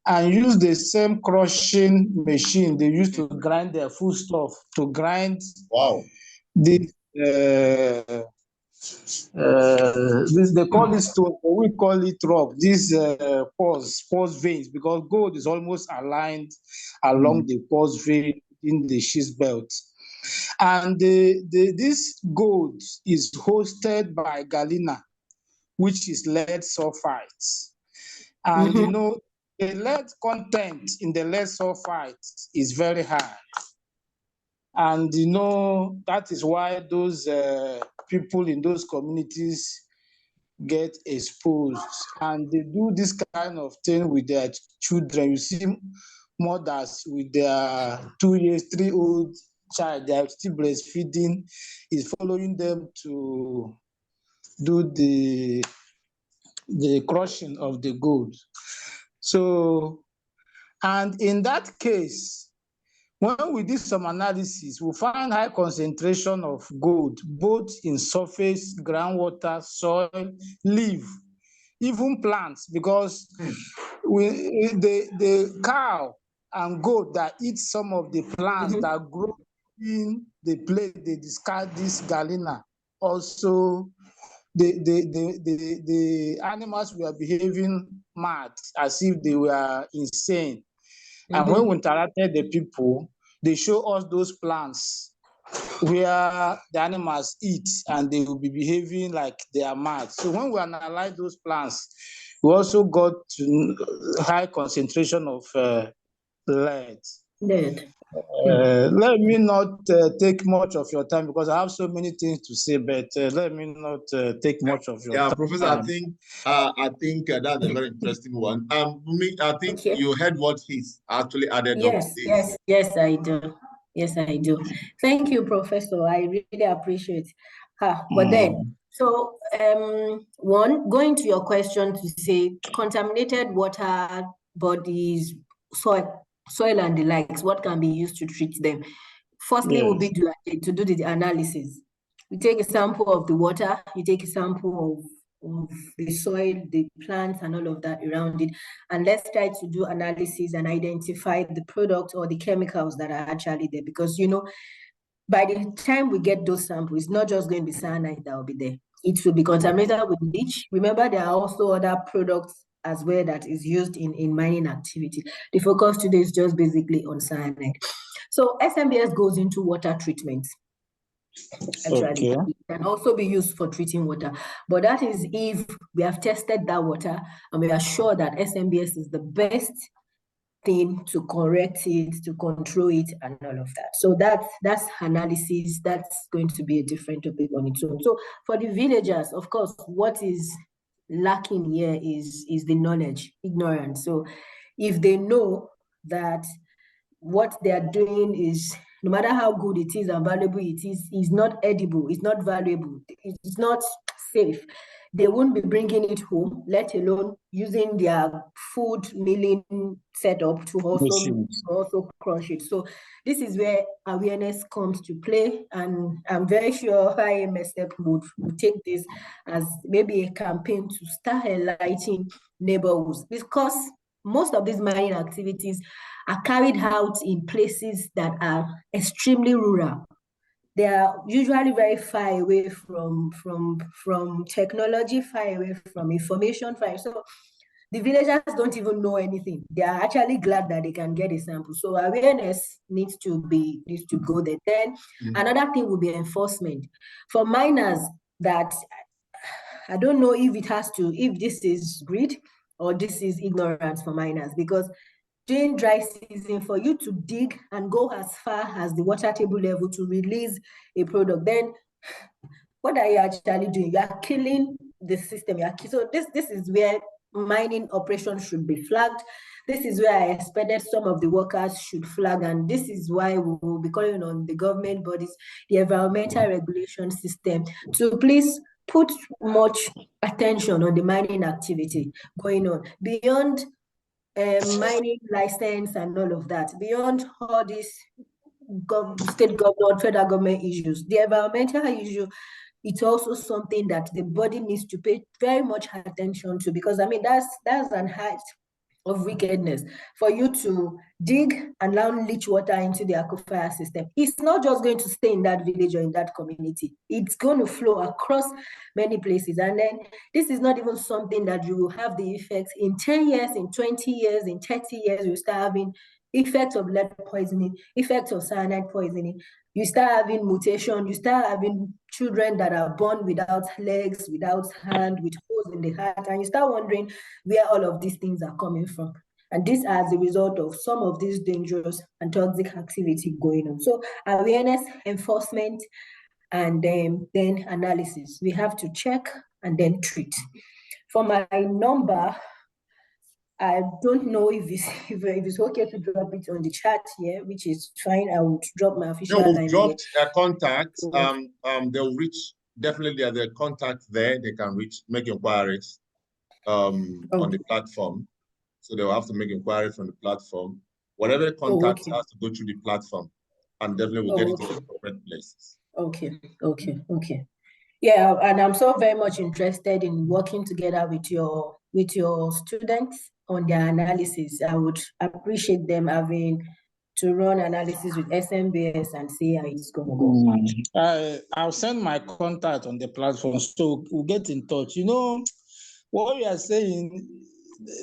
and use the same crushing machine they use to grind their foodstuff, to grind this, they call this stone, we call it rock, these quartz veins, because gold is almost aligned along the quartz vein in the schist belt. And this gold is hosted by galena, which is lead sulfite. And you know, the lead content in the lead sulfite is very high. And you know, that is why those people in those communities get exposed. And they do this kind of thing with their children. You see mothers with their 2 years, 3-year-old child, they are still breastfeeding, is following them to do the crushing of the gold. So, and in that case, when we did some analysis, we found high concentration of gold, both in surface, groundwater, soil, leaf, even plants, because the cow and goat that eat some of the plants that grow in the place they discard this galena. Also, the animals were behaving mad, as if they were insane. And when we interacted the people, they show us those plants where the animals eat and they will be behaving like they are mad. So when we analyze those plants, we also got to high concentration of lead. Let me not take much of your time because I have so many things to say, but let me not take much of your time. Yeah, Professor, I think that's a very interesting one. I think you heard what he's actually added up to this. Yes, I do. Yes, I do. Thank you, Professor. I really appreciate it. But then, so one, going to your question to say contaminated water bodies, soil and the likes, what can be used to treat them? Firstly, will be to do the analysis. You take a sample of the water, you take a sample of the soil, the plants, and all of that around it. And let's try to do analysis and identify the product or the chemicals that are actually there. Because, you know, by the time we get those samples, it's not just going to be cyanide that will be there. It will be contaminated with bleach. Remember, there are also other products as well that is used in mining activity. The focus today is just basically on cyanide. So SMBS goes into water treatment. Actually, okay. it can also be used for treating water, but that is if we have tested that water and we are sure that SMBS is the best thing to correct it, to control it, and all of that. So that's analysis. That's going to be a different topic on its own. So for the villagers, of course, what is lacking here is the knowledge, ignorance. So if they know that what they are doing is, no matter how good it is and valuable it is not edible, it's not valuable, it's not safe, they won't be bringing it home, let alone using their food milling setup to also crush it. So this is where awareness comes to play, and I'm very sure IAMESEP would take this as maybe a campaign to start enlightening neighborhoods, because most of these mining activities are carried out in places that are extremely rural. They are usually very far away from technology, far away from information, far. So the villagers don't even know anything. They are actually glad that they can get a sample. So awareness needs to go there. Then another thing will be enforcement. For miners, that I don't know if this is greed or this is ignorance for miners, because during dry season, for you to dig and go as far as the water table level to release a product, then what are you actually doing? You are killing the system. So this is where mining operations should be flagged. This is where I expected some of the workers should flag, and this is why we will be calling on the government bodies, the environmental regulation system, to please put much attention on the mining activity going on beyond mining license and all of that, beyond all these state government, federal government issues. The environmental issue, it's also something that the body needs to pay very much attention to, because I mean that's an height of wickedness for you to dig and now leach water into the aquifer system. It's not just going to stay in that village or in that community. It's going to flow across many places. And then this is not even something that you will have the effects in 10 years, in 20 years, in 30 years, you start having effects of lead poisoning, effects of cyanide poisoning. You start having mutation, you start having children that are born without legs, without hand, with holes in the heart, and you start wondering where all of these things are coming from. And this as a result of some of these dangerous and toxic activity going on. So awareness, enforcement, and then analysis. We have to check and then treat. For my number, I don't know if it's okay to drop it on the chat here, which is fine. I would drop my official line. No, we've dropped a contact. They'll reach, definitely there's a contact there. They can reach, make inquiries on the platform. So they'll have to make inquiry from the platform. Whatever contact has to go through the platform, and definitely we'll get it to the appropriate places. Okay. Yeah, and I'm so very much interested in working together with your students on their analysis. I would appreciate them having to run analysis with SMBS and see how it's going to go. I'll send my contact on the platform, so we'll get in touch. You know, what we are saying,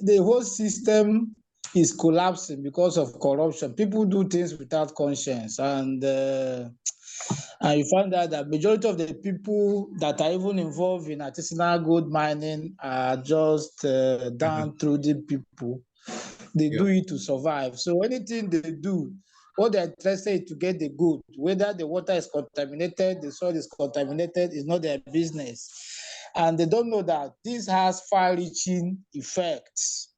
the whole system is collapsing because of corruption. People do things without conscience, and you find out that majority of the people that are even involved in artisanal gold mining are just downtrodden people. They do it to survive. So anything they do, what they're interested in to get the good, whether the water is contaminated, the soil is contaminated, is not their business. And they don't know that this has far-reaching effects.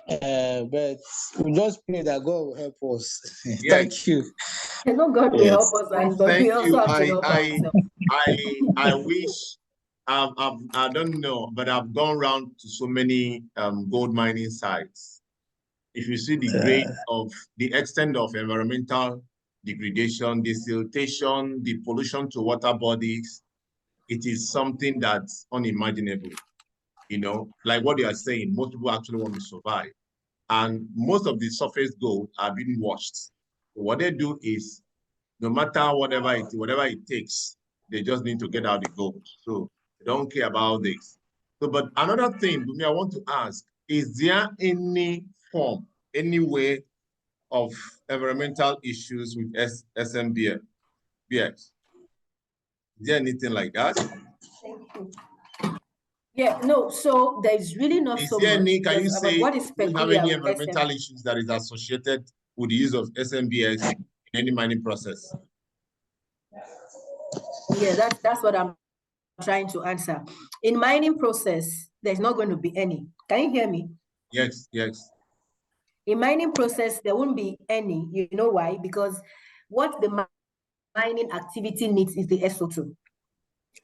But we just pray that God will help us. Yes. Thank you. I know God will help us, and but we also have to help ourselves. I wish, I don't know, but I've gone around to so many gold mining sites. If you see the grade of the extent of environmental degradation, the siltation, the pollution to water bodies, it is something that's unimaginable. You know, like what they are saying, most people actually want to survive. And most of the surface gold are being washed. So what they do is, no matter whatever it takes, they just need to get out the gold. So they don't care about this. So, but another thing, Bumi, I want to ask, is there any form, any way of environmental issues with SMBS? Is there anything like that? Thank you. Yeah, no, so there's really not is so there much. Any, can you say, what is do you have peculiar any with environmental issues that is associated with the use of SMBS in any mining process? Yeah, that's what I'm trying to answer. In mining process, there's not going to be any. Can you hear me? Yes, yes. In mining process, there won't be any. You know why? Because what the mining activity needs is the SO2.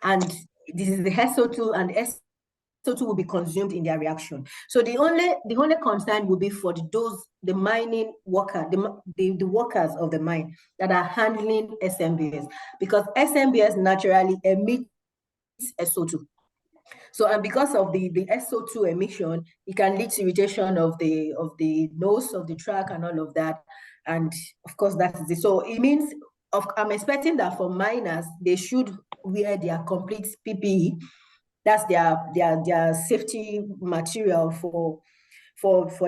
And this is the SO2, and SO2 will be consumed in their reaction. So the only concern will be for the mining worker, the workers of the mine that are handling SMBS, because SMBS naturally emits SO2. So, and because of the SO2 emission, it can lead to irritation of the nose of the track and all of that. And of course, that is it. So it means I'm expecting that for miners, they should wear their complete PPE. That's their safety material for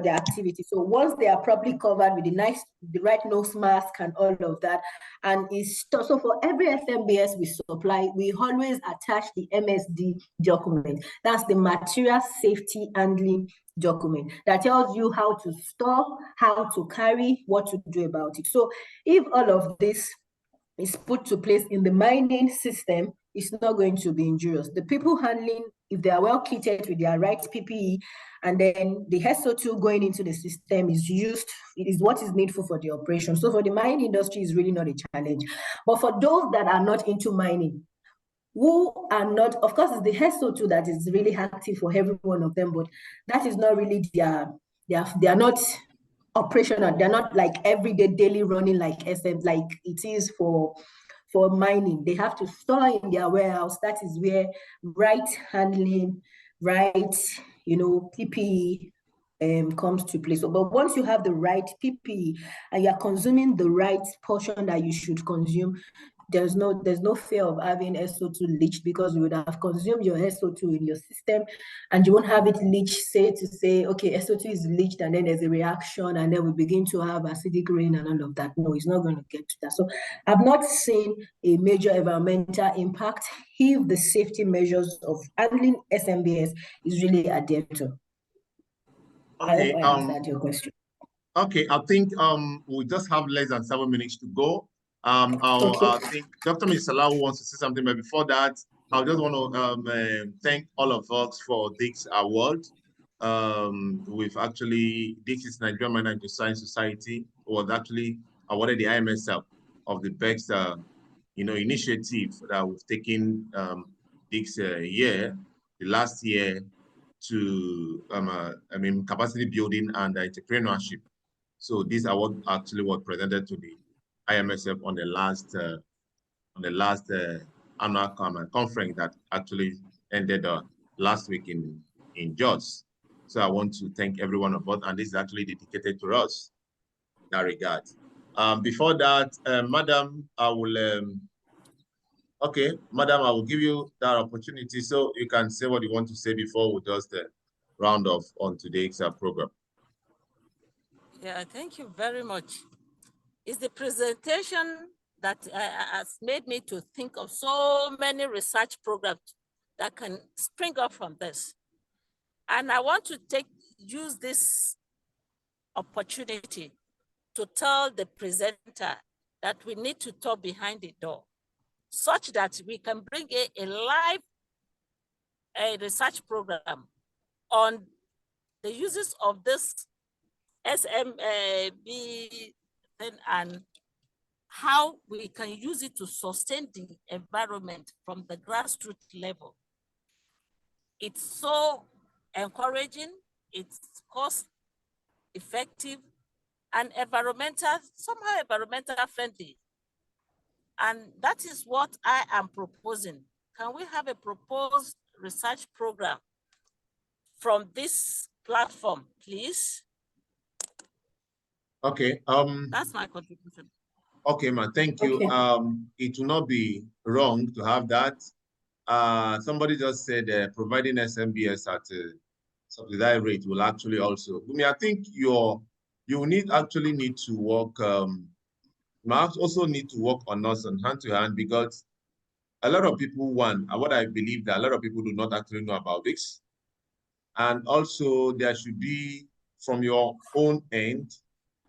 their activity. So once they are properly covered with the right nose mask and all of that, and so for every SMBS we supply, we always attach the MSD document. That's the material safety handling document that tells you how to store, how to carry, what to do about it. So if all of this is put to place in the mining system, it's not going to be injurious. The people handling, if they are well kitted with their right PPE, and then the SO2 going into the system it is what is needful for the operation. So for the mining industry, is really not a challenge. But for those that are not into mining, who are not, of course, it's the SO2 that is really active for every one of them, but that is not really they are not operational. They're not like everyday daily running like it is for mining. They have to store in their warehouse. That is where right handling, right, PPE comes to play. So, but once you have the right PPE and you're consuming the right portion that you should consume, there's no fear of having SO2 leached, because you would have consumed your SO2 in your system and you won't have it leached, say, okay, SO2 is leached and then there's a reaction and then we begin to have acidic rain and all of that. No, it's not going to get to that. So I've not seen a major environmental impact if the safety measures of handling SMBS is really adhered to. Okay, I hope I answered your question. Okay, I think we just have less than 7 minutes to go. I think Dr. Misalau wants to say something, but before that, I just want to thank all of us for this award. We've actually, this is Nigerian Mining and Science Society, was actually awarded the IAMESEP of the best, initiative that we've taken this year, the last year, to capacity building and entrepreneurship. So this award actually was presented to the IAMESEP on the last annual conference that actually ended last week in Jos. So I want to thank every one of us, and this is actually dedicated to us in that regard. Before that, Madam, I will Madam, I will give you that opportunity so you can say what you want to say before we just round off on today's program. Yeah, thank you very much. It's the presentation that has made me to think of so many research programs that can spring up from this. And I want to use this opportunity to tell the presenter that we need to talk behind the door, such that we can bring a live research program on the uses of this SMB and how we can use it to sustain the environment from the grassroots level. It's so encouraging, it's cost effective, and somehow environmental friendly. And that is what I am proposing. Can we have a proposed research program from this platform, please. Okay. That's my contribution. Okay, man. Thank you. Okay. It will not be wrong to have that. Somebody just said providing SMBS at a subsidized rate will actually also. I mean, I think you actually need to work. Marks also need to work on us on hand to hand, because a lot of people what I believe that a lot of people do not actually know about this. And also there should be, from your own end,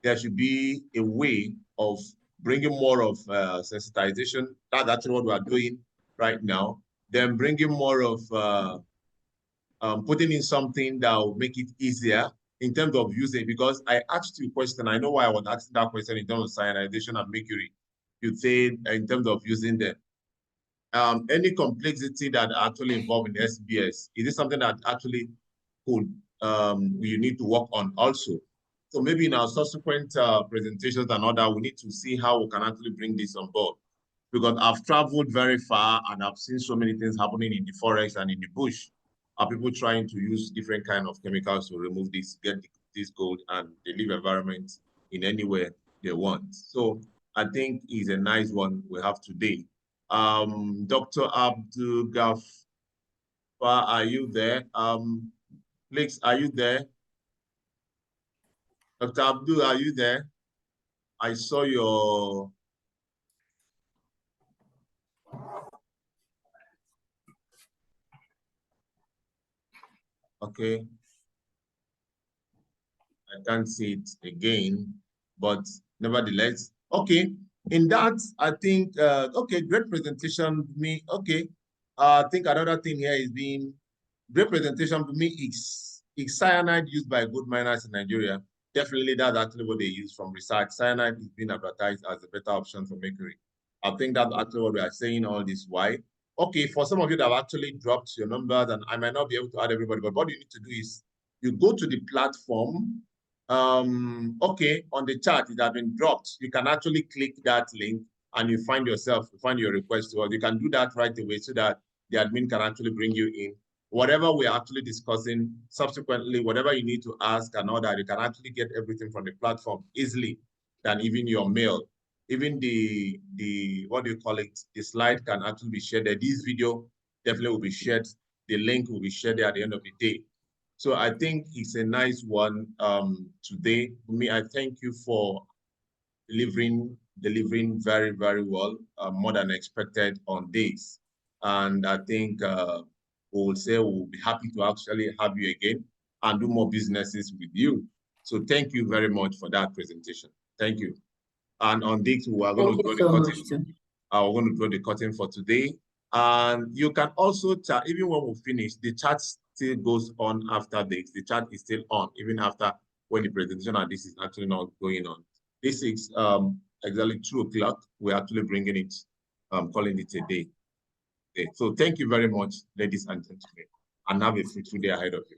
there should be a way of bringing more of sensitization. That's actually what we are doing right now. Then bringing more of putting in something that will make it easier in terms of using, because I asked you a question. I know why I was asking that question in terms of cyanidation and mercury. You said in terms of using them. Any complexity that actually involved in SMBS, is it something that actually could we need to work on also? So maybe in our subsequent presentations and all that, we need to see how we can actually bring this on board. Because I've traveled very far and I've seen so many things happening in the forest and in the bush. Are people trying to use different kind of chemicals to remove this, get this gold, and they leave environment in any way they want. So I think is a nice one we have today. Dr. Abdul Ghaffar, are you there? Lex, are you there? Dr. Abdul, are you there? I saw your... Okay. I can't see it again, but nevertheless, okay. In that, I think, okay, great presentation to me. Okay. I think another thing here is being, great presentation to me is cyanide used by gold miners in Nigeria. Definitely that's actually what they use from research. Cyanide is being advertised as a better option for mercury. I think that's actually what we are saying all this. Why? Okay, for some of you that have actually dropped your numbers, and I might not be able to add everybody, but what you need to do is you go to the platform. Okay, on the chat, it has been dropped. You can actually click that link and you find your request to us. You can do that right away so that the admin can actually bring you in. Whatever we're actually discussing subsequently, whatever you need to ask and all that, you can actually get everything from the platform easily than even your mail. Even the what do you call it? The slide can actually be shared there. This video definitely will be shared. The link will be shared there at the end of the day. So I think it's a nice one today. For me, I thank you for delivering very, very well, more than expected on this. And I think we'll say we'll be happy to actually have you again and do more businesses with you. So thank you very much for that presentation. Thank you. And on this, we are going to draw the curtain. We're going to draw the curtain for today. And you can also chat, even when we finish, the chat still goes on after this. The chat is still on, even after when the presentation and this is actually not going on. This is exactly 2 o'clock. We're actually bringing it, calling it a day. Okay. So thank you very much, ladies and gentlemen, and have a fruitful day ahead of you.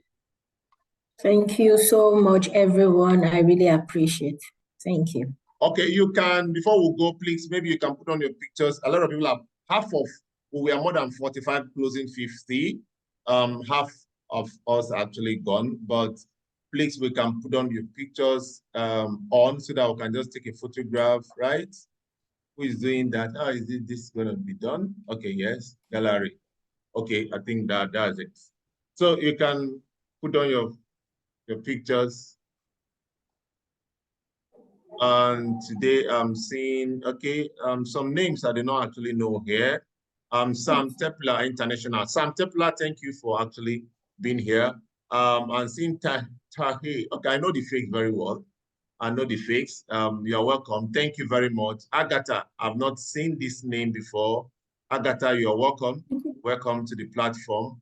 Thank you so much, everyone. I really appreciate it. Thank you. Okay, you can, before we go, please, maybe you can put on your pictures. A lot of people have, half of, we are more than 45, closing 50. Half of us actually gone, but please, we can put on your pictures on so that we can just take a photograph, right? Who is doing that? How is this going to be done? Okay, yes, gallery. Okay, I think that's it. So you can put on your pictures. And today I'm seeing, okay, some names I do not actually know here. Sam Tepler International. Sam Tepler, thank you for actually being here. I'm seeing Tahi. Okay, I know the fakes very well. I know the fakes. You're welcome. Thank you very much. Agatha, I've not seen this name before. Agatha, you're welcome. Welcome to the platform.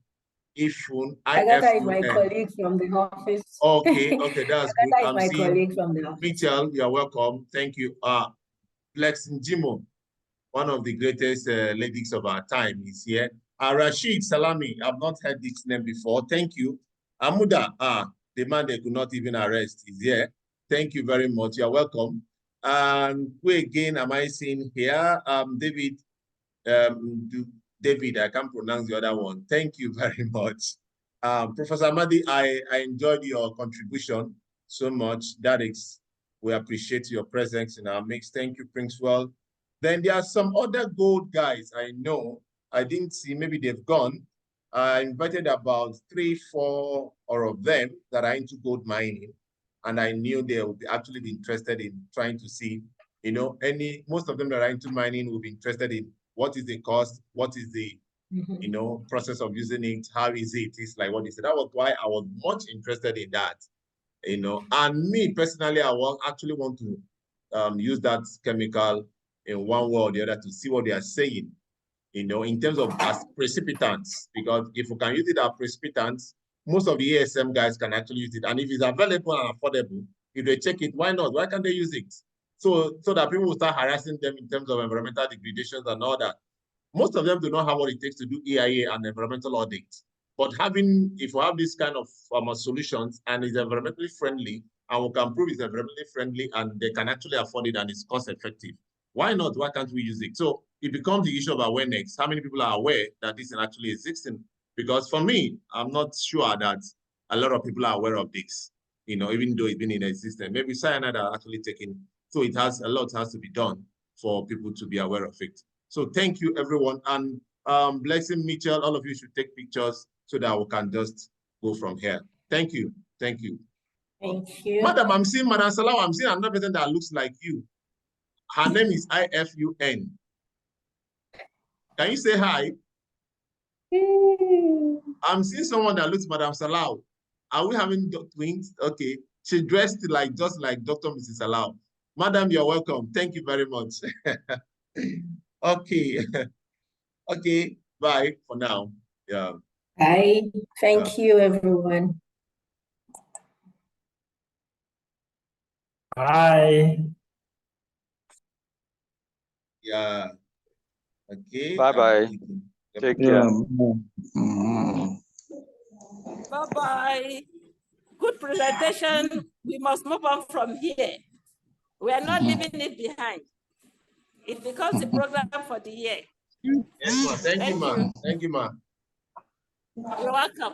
Ifun, Agatha is my colleague from the office. Okay, okay, that's good. Agatha is my colleague from the office. Mitchell, you're welcome. Thank you. Flex Njimo, one of the greatest ladies of our time, is here. Rashid Salami, I've not heard this name before. Thank you. Amuda, the man they could not even arrest, is here. Thank you very much. You're welcome. And who again am I seeing here? David, I can't pronounce the other one. Thank you very much. Professor Amadi, I enjoyed your contribution so much. We appreciate your presence in our mix. Thank you, Princewell. Then there are some other gold guys I know. I didn't see, maybe they've gone. I invited about 3-4 of them that are into gold mining. And I knew they would actually be interested in trying to see, most of them that are into mining will be interested in what is the cost, what is the process of using it, how is it? It's like what he said. That was why I was much interested in that, And me personally, I actually want to use that chemical in one way or the other to see what they are saying, in terms of as precipitants, because if we can use it as precipitants, most of the ASM guys can actually use it. And if it's available and affordable, if they check it, why not? Why can't they use it? So that people will start harassing them in terms of environmental degradations and all that. Most of them do not have what it takes to do EIA and environmental audit. But if we have this kind of solutions and it's environmentally friendly, and we can prove it's environmentally friendly and they can actually afford it and it's cost effective, why not? Why can't we use it? So it becomes the issue of awareness. How many people are aware that this is actually existing? Because for me, I'm not sure that a lot of people are aware of this, even though it's been in existence. Maybe cyanide are actually taken. So a lot has to be done for people to be aware of it. So thank you, everyone. And Blessing, Mitchell, all of you should take pictures so that we can just go from here. Thank you. Thank you. Thank you. Madam, I'm seeing Madam Salau. I'm seeing another person that looks like you. Her name is IFUN. Can you say hi? I'm seeing someone that looks Madam Salau. Are we having twins? Okay. She dressed just like Dr. Mrs. Salau. Madam, you're welcome. Thank you very much. Okay. Okay. Bye for now. Yeah. Bye. Thank you, everyone. Bye. Yeah. Okay. Bye-bye. Take care. Bye-bye. Good presentation. We must move on from here. We are not leaving it behind. It becomes a program for the year. Yes, ma. Thank you, ma. Thank you, ma. You're welcome.